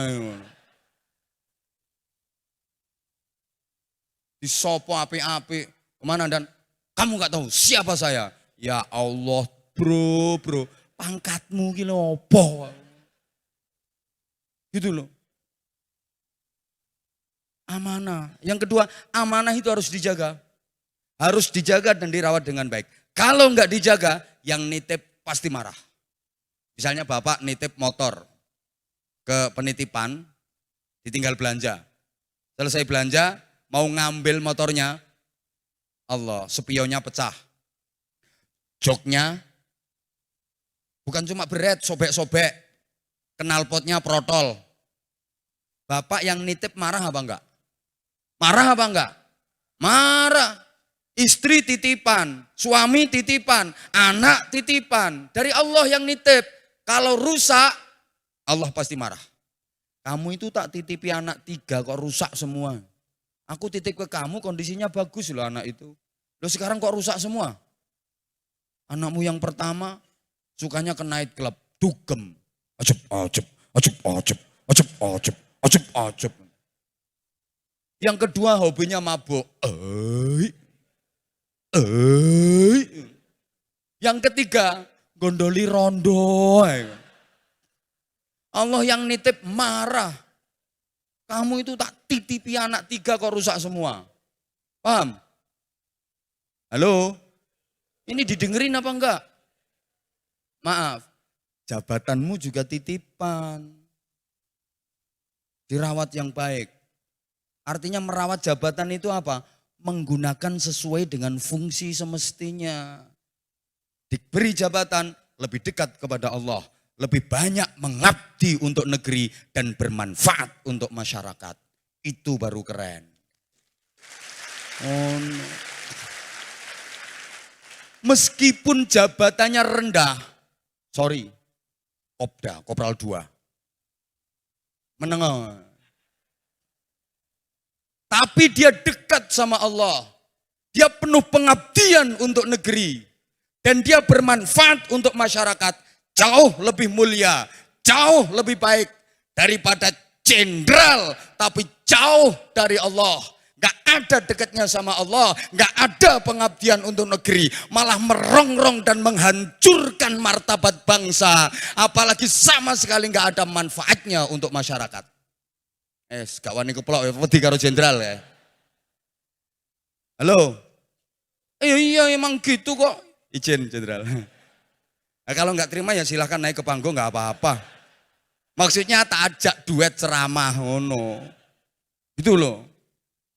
Disopo api-api. Kemana dan kamu gak tahu siapa saya? Ya Allah bro. Pangkatmu ki lho opo? Gitu loh. Amanah. Yang kedua, amanah itu harus dijaga. Harus dijaga dan dirawat dengan baik. Kalau enggak dijaga, yang nitip pasti marah. Misalnya bapak nitip motor ke penitipan, ditinggal belanja. Selesai belanja, mau ngambil motornya, Allah, spionnya pecah. joknya bukan cuma beret, sobek-sobek, knalpotnya protol. Bapak yang nitip marah apa enggak? Marah apa enggak? Marah. Istri titipan, suami titipan, anak titipan. Dari Allah yang nitip. Kalau rusak, Allah pasti marah. Kamu itu tak titipi anak 3 kok rusak semua. Aku titip ke kamu kondisinya bagus loh anak itu. Loh sekarang kok rusak semua? Anakmu yang pertama sukanya ke night club, dugem. Ajep, ajep, ajep, ajep, ajep, ajep, ajep, ajep. Yang kedua hobinya mabuk. Yang ketiga gondoli rondo. Allah yang nitip marah. Kamu itu tak titipi anak 3 kok rusak semua. Paham? Halo? Ini didengerin apa enggak? Maaf, jabatanmu juga titipan. Dirawat yang baik. Artinya merawat jabatan itu apa? Menggunakan sesuai dengan fungsi semestinya. Diberi jabatan lebih dekat kepada Allah. Lebih banyak mengabdi untuk negeri dan bermanfaat untuk masyarakat. Itu baru keren. Oh, no. Meskipun jabatannya rendah, Kopda, Kopral 2. Menengah. Tapi dia dekat sama Allah. Dia penuh pengabdian untuk negeri. Dan dia bermanfaat untuk masyarakat. Jauh lebih mulia, jauh lebih baik daripada jenderal tapi jauh dari Allah. Gak ada dekatnya sama Allah, gak ada pengabdian untuk negeri, malah merongrong dan menghancurkan martabat bangsa. Apalagi sama sekali gak ada manfaatnya untuk masyarakat. Gak wani keplok ya, wedi karo jenderal ya. Halo? Iya emang gitu kok. Izin jenderal. Nah, kalau nggak terima ya silahkan naik ke panggung nggak apa-apa. Maksudnya tak ajak duet ceramah, no. Gitu loh.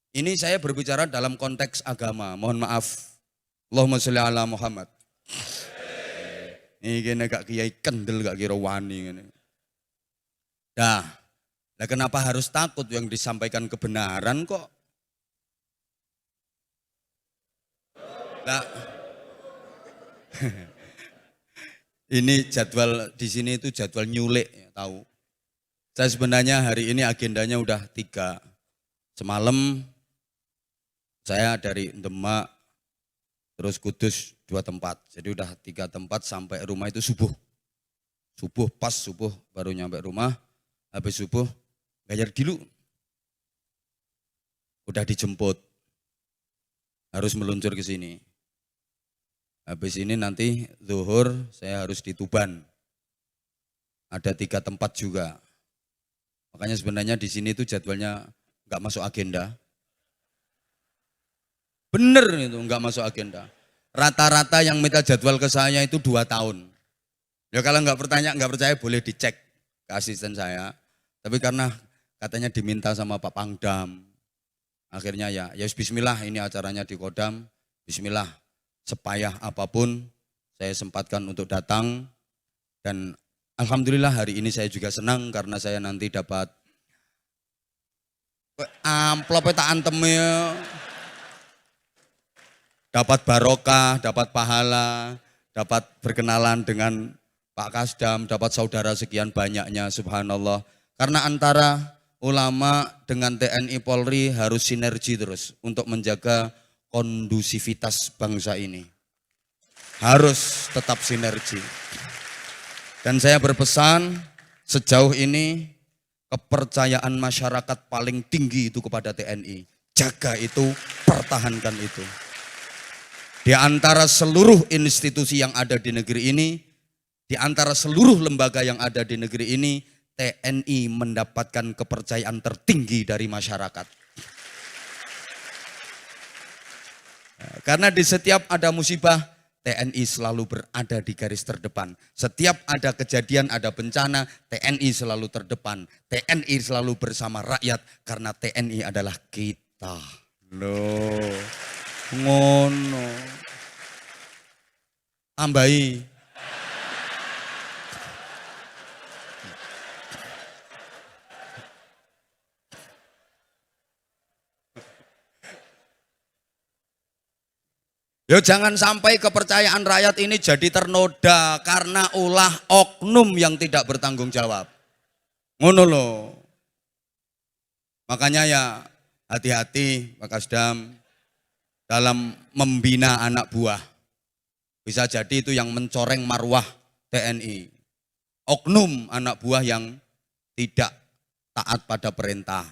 Ini saya berbicara dalam konteks agama. Mohon maaf. Allahumma sholli ala Muhammad. Ini kena gak kiai kendel gak kira wani. Nah, kenapa harus takut yang disampaikan kebenaran kok? Nah, ini jadwal di sini itu jadwal nyulik, ya, tahu. Saya sebenarnya hari ini agendanya udah 3. Semalam saya dari Demak terus Kudus 2 tempat. Jadi udah 3 tempat sampai rumah itu subuh. Subuh baru nyampe rumah. Habis subuh bayar dulu. Udah dijemput. Harus meluncur ke sini. Habis ini nanti zuhur saya harus di Tuban. Ada 3 tempat juga. Makanya sebenarnya di sini itu jadwalnya nggak masuk agenda. Bener itu nggak masuk agenda. Rata-rata yang minta jadwal ke saya itu 2 tahun. Ya kalau nggak percaya boleh dicek ke asisten saya. Tapi karena katanya diminta sama Pak Pangdam. Akhirnya ya bismillah ini acaranya di Kodam. Bismillah. Sepayah apapun saya sempatkan untuk datang dan alhamdulillah hari ini saya juga senang karena saya nanti dapat amplopnya tak antemnya, dapat barokah, dapat pahala, dapat berkenalan dengan Pak Kasdam, dapat saudara sekian banyaknya, subhanallah. Karena antara ulama dengan TNI Polri harus sinergi terus untuk menjaga kondusivitas bangsa ini. Harus tetap sinergi. Dan saya berpesan sejauh ini kepercayaan masyarakat paling tinggi itu kepada TNI. Jaga itu, pertahankan itu. Di antara seluruh institusi yang ada di negeri ini, di antara seluruh lembaga yang ada di negeri ini, TNI mendapatkan kepercayaan tertinggi dari masyarakat. Karena di setiap ada musibah, TNI selalu berada di garis terdepan. Setiap ada kejadian, ada bencana, TNI selalu terdepan. TNI selalu bersama rakyat karena TNI adalah kita. Loh, ngono. Tambahi. Ya jangan sampai kepercayaan rakyat ini jadi ternoda karena ulah oknum yang tidak bertanggung jawab. Ngono loh. Makanya ya hati-hati Pak Kasdam dalam membina anak buah. Bisa jadi itu yang mencoreng marwah TNI. Oknum anak buah yang tidak taat pada perintah.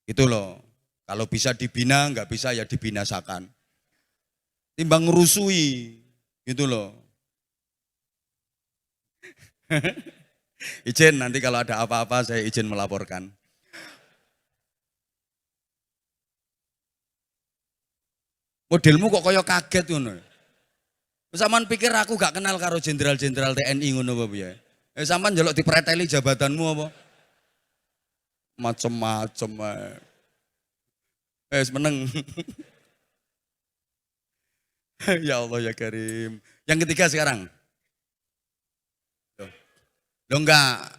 Itu loh. Kalau bisa dibina, nggak bisa ya dibinasakan. Timbang ngerusui, gitu loh. Izin nanti kalau ada apa-apa saya izin melaporkan. Modelmu kok kaya kaget ngono. Sampeyan pikir aku gak kenal karo jenderal-jenderal TNI ngono apa piye? Sampeyan njaluk dipreteli jabatanmu apa? Macem-macem ae. Wis meneng. Ya Allah ya Karim. Yang ketiga sekarang. Loh enggak.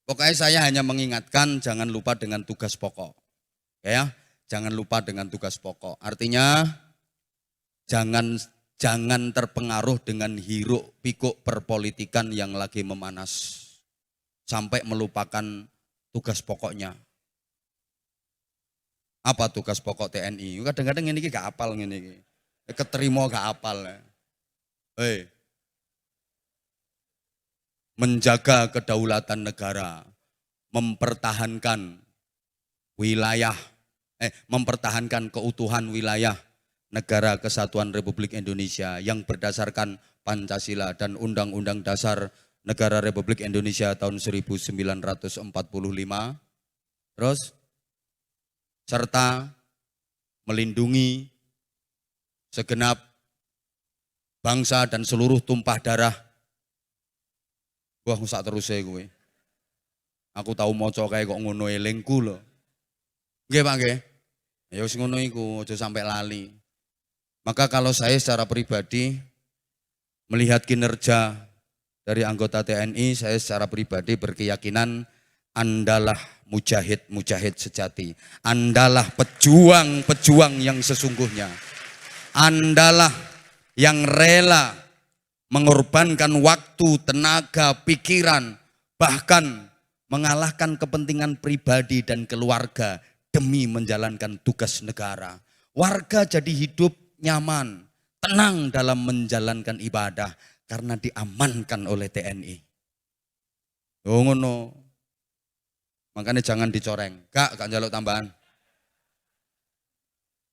Pokoknya saya hanya mengingatkan jangan lupa dengan tugas pokok. Ya, jangan lupa dengan tugas pokok. Artinya jangan terpengaruh dengan hiruk pikuk perpolitikan yang lagi memanas. Sampai melupakan tugas pokoknya. Apa tugas pokok TNI? Kadang-kadang ini gak apal ini. Keterima gak apal. Menjaga kedaulatan negara, mempertahankan wilayah, mempertahankan keutuhan wilayah negara kesatuan Republik Indonesia yang berdasarkan Pancasila dan Undang-Undang Dasar Negara Republik Indonesia tahun 1945. Terus serta melindungi segenap bangsa dan seluruh tumpah darah. Wah, sak terusé kowe. Aku tahu maca kae kok ngono elingku lho. Nggih, Pak nggih. Ya wis ngono iku, aja sampai lali. Maka kalau saya secara pribadi melihat kinerja dari anggota TNI, saya secara pribadi berkeyakinan Andalah mujahid-mujahid sejati. Andalah pejuang-pejuang yang sesungguhnya. Andalah yang rela mengorbankan waktu, tenaga, pikiran, bahkan mengalahkan kepentingan pribadi dan keluarga demi menjalankan tugas negara. Warga jadi hidup nyaman, tenang dalam menjalankan ibadah karena diamankan oleh TNI. Oh ngono. Makanya jangan dicoreng. Gak njaluk tambahan.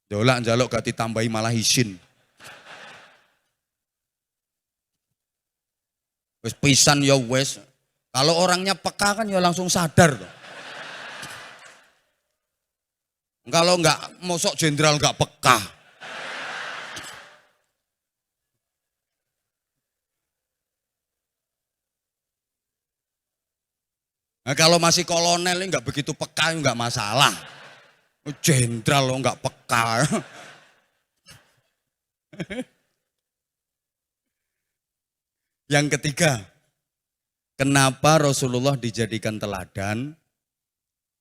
Jolak njaluk gak ditambahi malah isin. Wis pisan ya wis. Kalau orangnya peka kan ya langsung sadar tuh. Kalau enggak mosok jenderal enggak peka. Nah, kalau masih kolonel enggak begitu peka enggak masalah. Jenderal lo enggak peka. Yang ketiga, kenapa Rasulullah dijadikan teladan?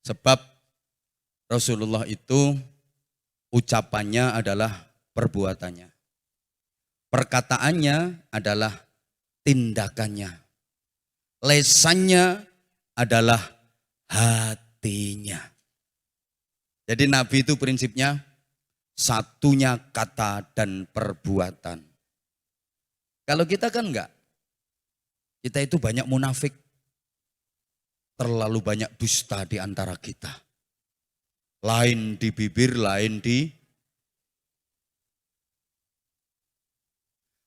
Sebab Rasulullah itu ucapannya adalah perbuatannya. Perkataannya adalah tindakannya. Lesannya adalah hatinya. Jadi Nabi itu prinsipnya satunya kata dan perbuatan. Kalau kita kan enggak. Kita itu banyak munafik. Terlalu banyak dusta di antara kita. Lain di bibir, lain di...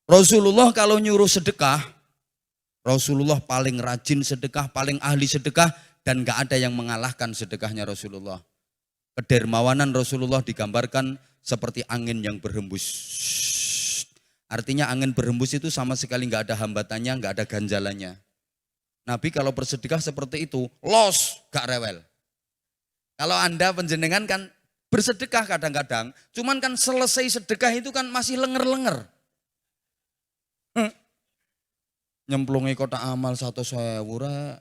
Rasulullah kalau nyuruh sedekah, Rasulullah paling rajin sedekah, paling ahli sedekah, dan gak ada yang mengalahkan sedekahnya Rasulullah. Kedermawanan Rasulullah digambarkan seperti angin yang berhembus. Artinya angin berhembus itu sama sekali gak ada hambatannya, gak ada ganjalannya. Nabi kalau bersedekah seperti itu, los, gak rewel. Kalau Anda penjenengan kan bersedekah kadang-kadang, cuman kan selesai sedekah itu kan masih lenger-lenger. Nyemplungi kotak amal 100.000 rek.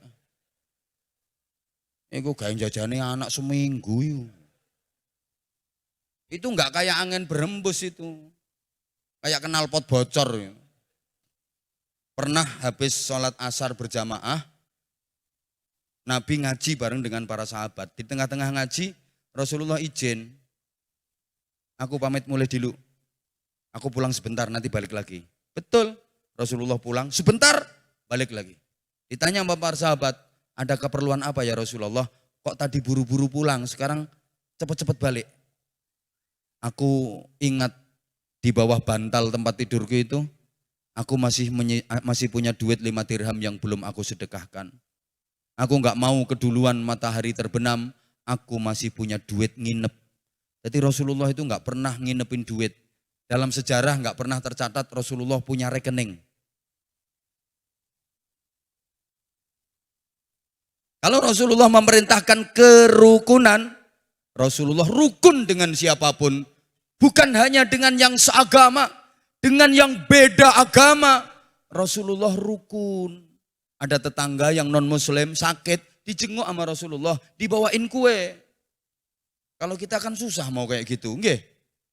Iku gawe jajane anak seminggu yuk. Itu enggak kayak angin berembus itu. Kayak knalpot bocor. Pernah habis sholat asar berjamaah, Nabi ngaji bareng dengan para sahabat. Di tengah-tengah ngaji, Rasulullah izin, aku pamit mulai dulu. Aku pulang sebentar, nanti balik lagi. Betul, Rasulullah pulang, sebentar, balik lagi. Ditanya sama para sahabat, ada keperluan apa ya Rasulullah? Kok tadi buru-buru pulang, sekarang cepat-cepat balik. Aku ingat di bawah bantal tempat tidurku itu, aku masih punya duit 5 dirham yang belum aku sedekahkan. Aku enggak mau keduluan matahari terbenam, aku masih punya duit nginep. Jadi Rasulullah itu enggak pernah nginepin duit. Dalam sejarah enggak pernah tercatat Rasulullah punya rekening. Kalau Rasulullah memerintahkan kerukunan, Rasulullah rukun dengan siapapun. Bukan hanya dengan yang seagama, dengan yang beda agama. Rasulullah rukun. Ada tetangga yang non muslim sakit, dijenguk sama Rasulullah, dibawain kue. Kalau kita kan susah mau kayak gitu, nggih.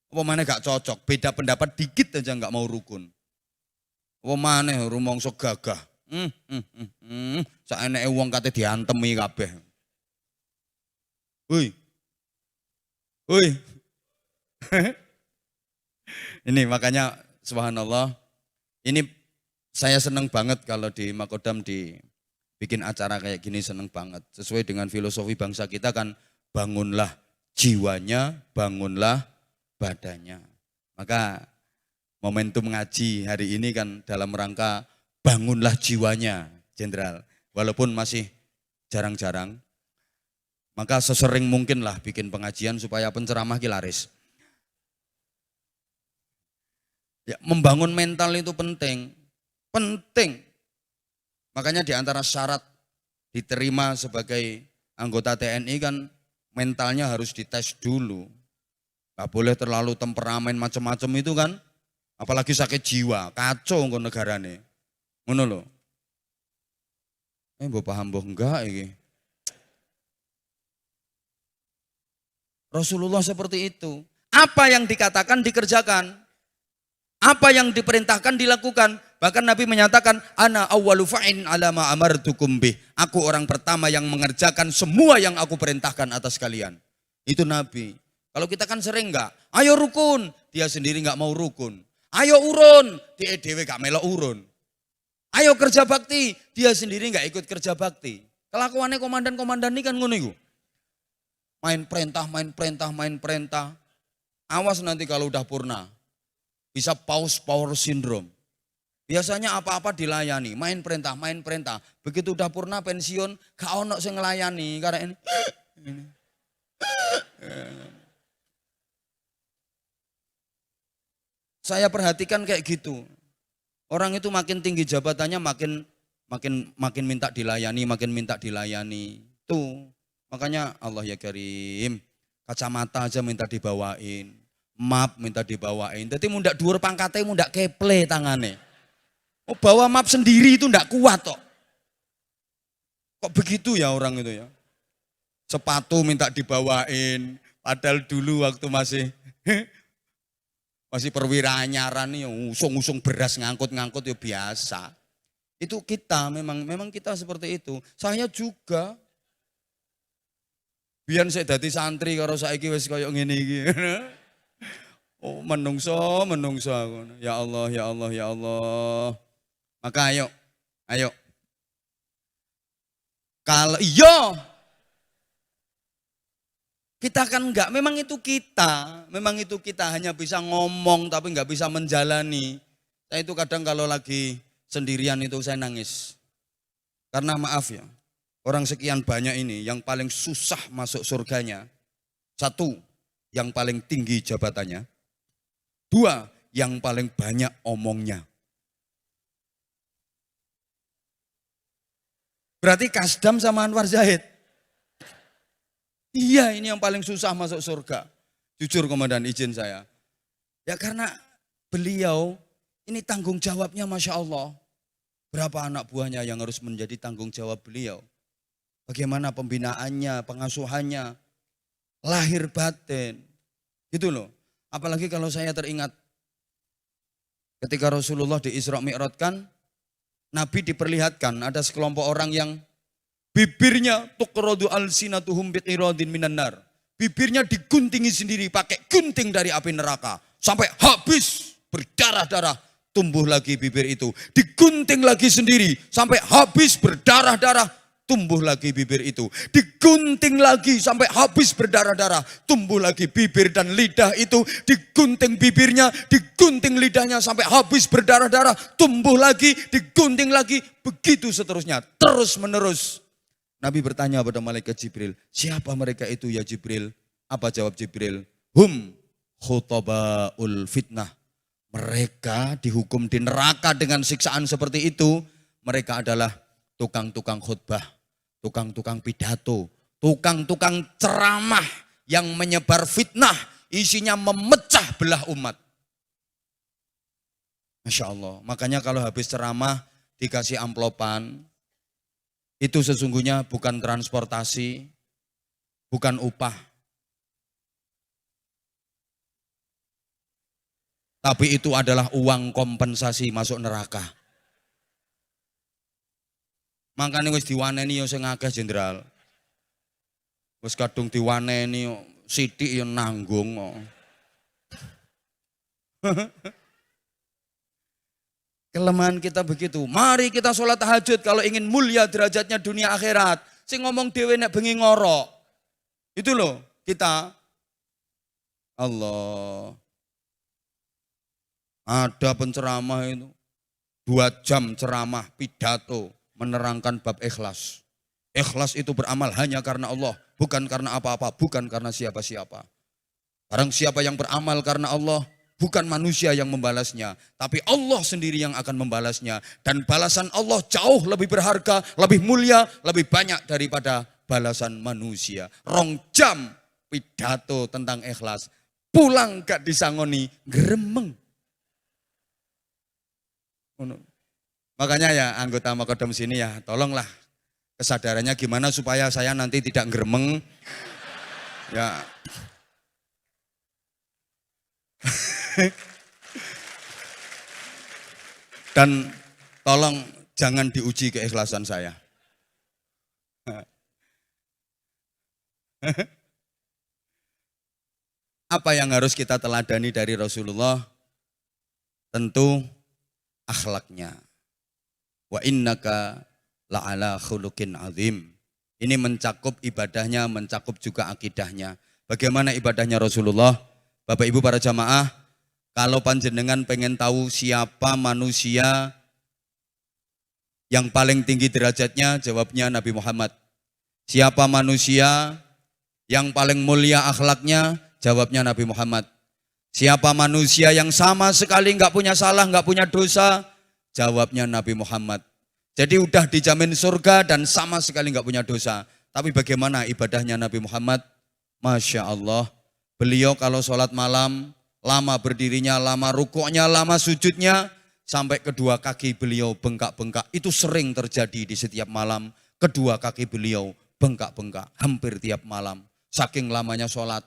Apa mana gak cocok, beda pendapat dikit aja gak mau rukun. Apa mana rumongso gagah. Saeneke wong kate diantemi kabeh. Woi. Woi. Ini makanya subhanallah, ini saya senang banget kalau di Makodam dibikin acara kayak gini, senang banget. Sesuai dengan filosofi bangsa kita kan, bangunlah jiwanya, bangunlah badannya. Maka momentum ngaji hari ini kan dalam rangka bangunlah jiwanya, Jenderal. Walaupun masih jarang-jarang, maka sesering mungkin lah bikin pengajian supaya penceramah ki laris. Ya, membangun mental itu penting. Penting. Makanya di antara syarat diterima sebagai anggota TNI kan mentalnya harus dites dulu. Gak boleh terlalu temperamen macam-macam itu kan. Apalagi sakit jiwa, kacau kok negarane. Ngono lho. Mbok paham mbok enggak iki. Rasulullah seperti itu. Apa yang dikatakan dikerjakan. Apa yang diperintahkan dilakukan. Bahkan Nabi menyatakan, ana awwalu fa'in ala ma amartukum bih. Aku orang pertama yang mengerjakan semua yang aku perintahkan atas kalian. Itu Nabi. Kalau kita kan sering enggak, ayo rukun, dia sendiri enggak mau rukun. Ayo urun, dia dhewe gak melok urun. Ayo kerja bakti, dia sendiri enggak ikut kerja bakti. Kelakuannya komandan-komandan ini kan ngono iku. Main perintah, main perintah, main perintah. Awas nanti kalau udah purna. Bisa power syndrome. Biasanya apa-apa dilayani, main perintah, main perintah. Begitu udah purna pensiun, gak ono sing ngelayani karena ini. Saya perhatikan kayak gitu. Orang itu makin tinggi jabatannya makin minta dilayani, makin minta dilayani. Tuh, makanya Allah ya Karim, kacamata aja minta dibawain. Map minta dibawain. Jadi mundak dhuwur pangkate mundak keple tangane. Oh, bawa map sendiri itu ndak kuat kok. Kok begitu ya orang itu ya? Sepatu minta dibawain. Padahal dulu waktu masih perwira anyaran nih, usung-usung beras ngangkut-ngangkut ya biasa. Itu kita memang kita seperti itu. Saya juga. Biyen saya dadi santri karo saiki wis kaya ngene iki. Oh, menungso aku. Ya Allah, ya Allah, ya Allah. Maka ayo. Kalau iya, kita kan enggak, memang itu kita hanya bisa ngomong tapi enggak bisa menjalani. Saya itu kadang kalau lagi sendirian itu saya nangis. Karena maaf ya, orang sekian banyak ini yang paling susah masuk surganya. Satu, yang paling tinggi jabatannya. Dua, yang paling banyak omongnya. Berarti Kasdam sama Anwar Zahid. Iya, ini yang paling susah masuk surga. Jujur komandan, izin saya. Ya karena beliau ini tanggung jawabnya Masya Allah. Berapa anak buahnya yang harus menjadi tanggung jawab beliau? Bagaimana pembinaannya, pengasuhannya, lahir batin. Gitu loh. Apalagi kalau saya teringat ketika Rasulullah di Isra Mi'rajkan, Nabi diperlihatkan ada sekelompok orang yang bibirnya tuqradu alsinatuhum biqiradin minan nar. Bibirnya diguntingi sendiri pakai gunting dari api neraka sampai habis berdarah-darah, tumbuh lagi bibir itu. Digunting lagi sendiri sampai habis berdarah-darah, tumbuh lagi bibir itu. Digunting lagi sampai habis berdarah-darah, tumbuh lagi bibir dan lidah itu. Digunting bibirnya, digunting lidahnya sampai habis berdarah-darah, tumbuh lagi, digunting lagi, begitu seterusnya, terus menerus. Nabi bertanya pada malaikat Jibril, siapa mereka itu ya Jibril? Apa jawab Jibril? Hum khutabaul fitnah. Mereka dihukum di neraka dengan siksaan seperti itu. Mereka adalah tukang-tukang khutbah, tukang-tukang pidato, tukang-tukang ceramah yang menyebar fitnah, isinya memecah belah umat. Masya Allah, makanya kalau habis ceramah dikasih amplopan, itu sesungguhnya bukan transportasi, bukan upah. Tapi itu adalah uang kompensasi masuk neraka. Makanya wis diwaneni yo sing akeh jenderal. Wis kadung diwaneni sithik yo nanggung kok. Kelemahan kita begitu. Mari kita sholat tahajud kalau ingin mulia derajatnya dunia akhirat. Sing ngomong dhewe nek bengi ngorok. Itu loh kita. Allah. Ada penceramah itu 2 jam ceramah pidato menerangkan bab ikhlas. Ikhlas itu beramal hanya karena Allah, bukan karena apa-apa, bukan karena siapa-siapa. Barang siapa yang beramal karena Allah, bukan manusia yang membalasnya, tapi Allah sendiri yang akan membalasnya. Dan balasan Allah jauh lebih berharga, lebih mulia, lebih banyak daripada balasan manusia. 2 jam pidato tentang ikhlas, pulang gak disangoni, gremeng. Makanya ya anggota Makodam sini ya, tolonglah kesadarannya gimana supaya saya nanti tidak gremeng. Ya. Dan tolong jangan diuji keikhlasan saya. Apa yang harus kita teladani dari Rasulullah? Tentu akhlaknya. Wa innaka la'ala khuluqin azim. Ini mencakup ibadahnya, mencakup juga akidahnya. Bagaimana ibadahnya Rasulullah? Bapak Ibu para jamaah, kalau panjenengan pengen tahu siapa manusia yang paling tinggi derajatnya, jawabnya Nabi Muhammad. Siapa manusia yang paling mulia akhlaknya, jawabnya Nabi Muhammad. Siapa manusia yang sama sekali nggak punya salah, nggak punya dosa, jawabnya Nabi Muhammad. Jadi udah dijamin surga dan sama sekali nggak punya dosa. Tapi bagaimana ibadahnya Nabi Muhammad? Masya Allah, beliau kalau sholat malam, lama berdirinya, lama rukuknya, lama sujudnya, sampai kedua kaki beliau bengkak-bengkak. Itu sering terjadi di setiap malam. Kedua kaki beliau bengkak-bengkak, hampir tiap malam. Saking lamanya sholat.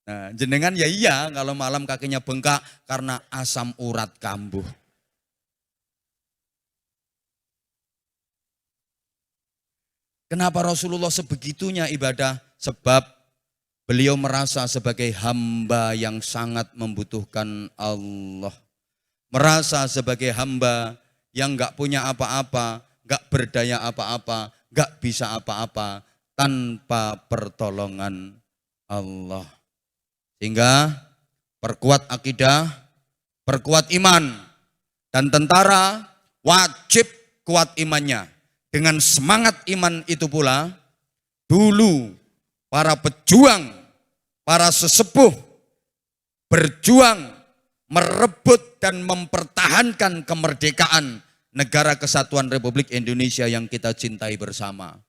Nah, jenengan ya iya kalau malam kakinya bengkak karena asam urat kambuh. Kenapa Rasulullah sebegitunya ibadah? Sebab beliau merasa sebagai hamba yang sangat membutuhkan Allah. Merasa sebagai hamba yang gak punya apa-apa, gak berdaya apa-apa, gak bisa apa-apa tanpa pertolongan Allah. Sehingga perkuat akidah, perkuat iman, dan tentara wajib kuat imannya. Dengan semangat iman itu pula, dulu para pejuang, para sesepuh berjuang merebut dan mempertahankan kemerdekaan negara kesatuan Republik Indonesia yang kita cintai bersama.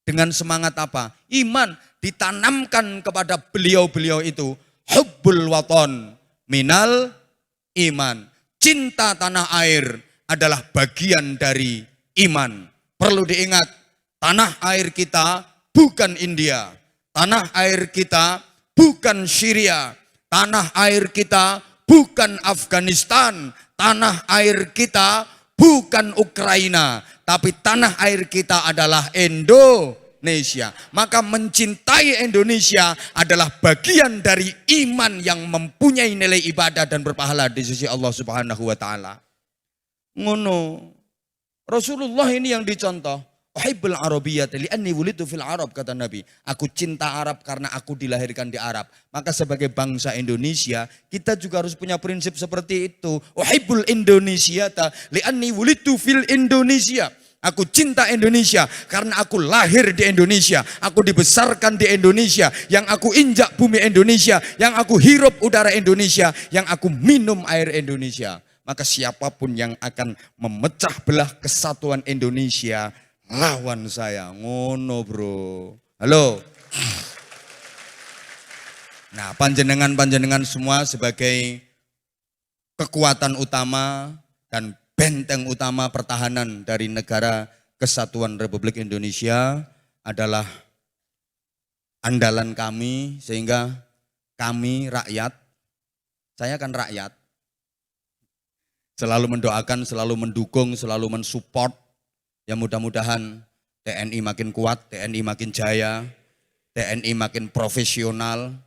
Dengan semangat apa? Iman ditanamkan kepada beliau-beliau itu. Hubbul waton minal iman. Cinta tanah air adalah bagian dari iman. Perlu diingat, tanah air kita bukan India, tanah air kita bukan Syria, tanah air kita bukan Afghanistan, tanah air kita bukan Ukraina, tapi tanah air kita adalah Indonesia. Maka mencintai Indonesia adalah bagian dari iman yang mempunyai nilai ibadah dan berpahala di sisi Allah Subhanahu wa taala. Ngono. Rasulullah ini yang dicontoh. Uhibbul Arabiyyata li'anni wulidu fil Arab, kata Nabi. Aku cinta Arab karena aku dilahirkan di Arab. Maka sebagai bangsa Indonesia, kita juga harus punya prinsip seperti itu. Uhibbul Indonesiata li'anni wulidu fil Indonesia. Aku cinta Indonesia karena aku lahir di Indonesia, aku dibesarkan di Indonesia, yang aku injak bumi Indonesia, yang aku hirup udara Indonesia, yang aku minum air Indonesia. Maka siapapun yang akan memecah belah kesatuan Indonesia, lawan saya. Ngono bro. Halo. Nah, panjenengan semua sebagai kekuatan utama dan benteng utama pertahanan dari negara Kesatuan Republik Indonesia adalah andalan kami, sehingga kami rakyat, saya kan rakyat, selalu mendoakan, selalu mendukung, selalu mensupport. Ya mudah-mudahan TNI makin kuat, TNI makin jaya, TNI makin profesional,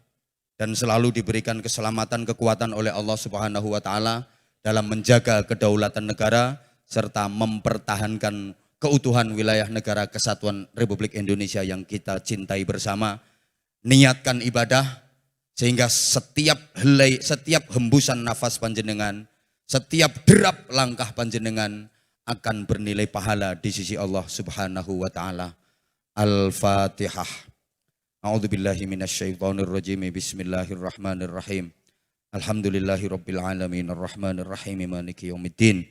dan selalu diberikan keselamatan, kekuatan oleh Allah Subhanahu wa taala dalam menjaga kedaulatan negara serta mempertahankan keutuhan wilayah negara Kesatuan Republik Indonesia yang kita cintai bersama. Niatkan ibadah sehingga setiap helai, setiap hembusan nafas panjenengan, setiap derap langkah panjenengan akan bernilai pahala di sisi Allah Subhanahu wa taala. Al-Fatihah. A'udzubillahi minasyaitonirrajim. Bismillahirrahmanirrahim. Alhamdulillahirabbil alamin arrahmanir rahim maliki yaumiddin.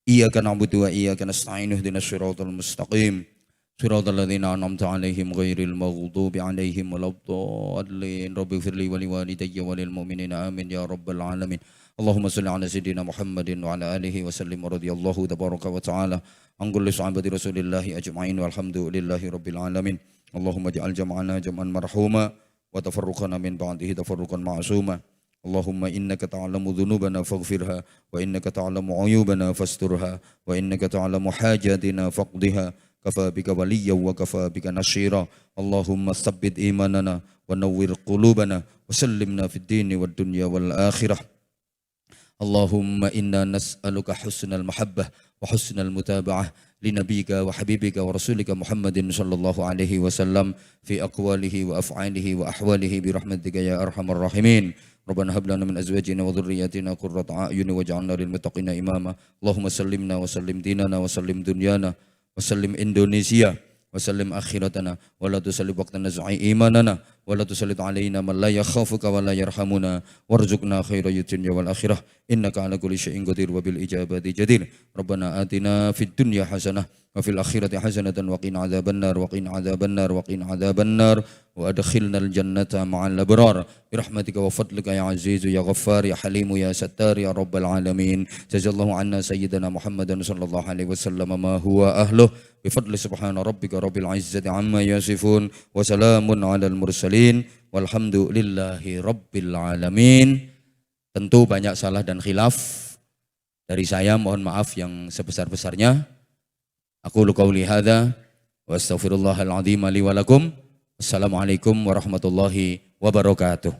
Iyyaka na'budu wa iyyaka nasta'in ihdinas siratal mustaqim. Siratal ladzina an'amta 'alaihim ghairil maghdubi 'alaihim waladdallin. Rabbighfirli wa liwalidayya wa lil mu'minina amin ya rabbal alamin. Allahumma salli ala sayyidina Muhammadin wa ala alihi wa sallim radhiyallahu tabaraka wa ta'ala an kulli sahabati Rasulillahi ajma'in walhamdulillahi rabbil alamin. Allahumma ij'al jam'ana jam'an marhuma wa tafarruqana min ba'dihi tafarruqan ma'suma. Allahumma innaka ta'lamu dhunubana faghfirha wa innaka ta'lamu 'uyubana fasturha wa innaka ta'lamu hajatina faqdiha kafa bika waliyyan wa kafa bika nasyira. Allahumma tsabbit imanana wa nawwir qulubana wa sallimna fid dini wad dunya wal akhirah. Allahumma inna nas'aluka husnal mahabbah wa husnal mutaba'ah li nabiyyika wa habibika wa rasulika Muhammadin sallallahu alaihi wasallam fi aqwalihi wa af'alihi wa ahwalihi bi rahmatika ya arhamar rahimin. Rabbana hab lana min azwajina wa dhurriyyatina qurrata a'yun waj'alna lil muttaqina imama. Allahumma sallimna wa sallim dinana wa sallim dunyana wa sallim Indonesia wa sallim akhiratana wa la tusallim waqtana za'i imanana wa la tusallit alaina man la yakhafuka wa la yarhamuna warzuqna khairal dunya wal akhirah innaka ala kulli syai'in qadir wa bil ijabati jadir. Rabbana atina fid dunya hasanah wa fil akhirati hasanatan wa qina adzabannar wa qina adzabannar wa qina adzabannar wa adkhilnal jannata ma'al abrar bi rahmatika wa fadlika ya azizu ya ghaffar ya halimu ya sattar ya rabbal alamin. Jazallahu anna sayyidina Muhammadan sallallahu alaihi wasallam ma huwa ahluh bi fadli subhana rabbika rabbil izzati amma yasifun wa salamun alal mursalin walhamdulillahi rabbil alamin. Tentu banyak salah dan khilaf dari saya, mohon maaf yang sebesar-besarnya. Aku qauli hadza wa astaghfirullahal azim li wa lakum. Assalamualaikum warahmatullahi wabarakatuh.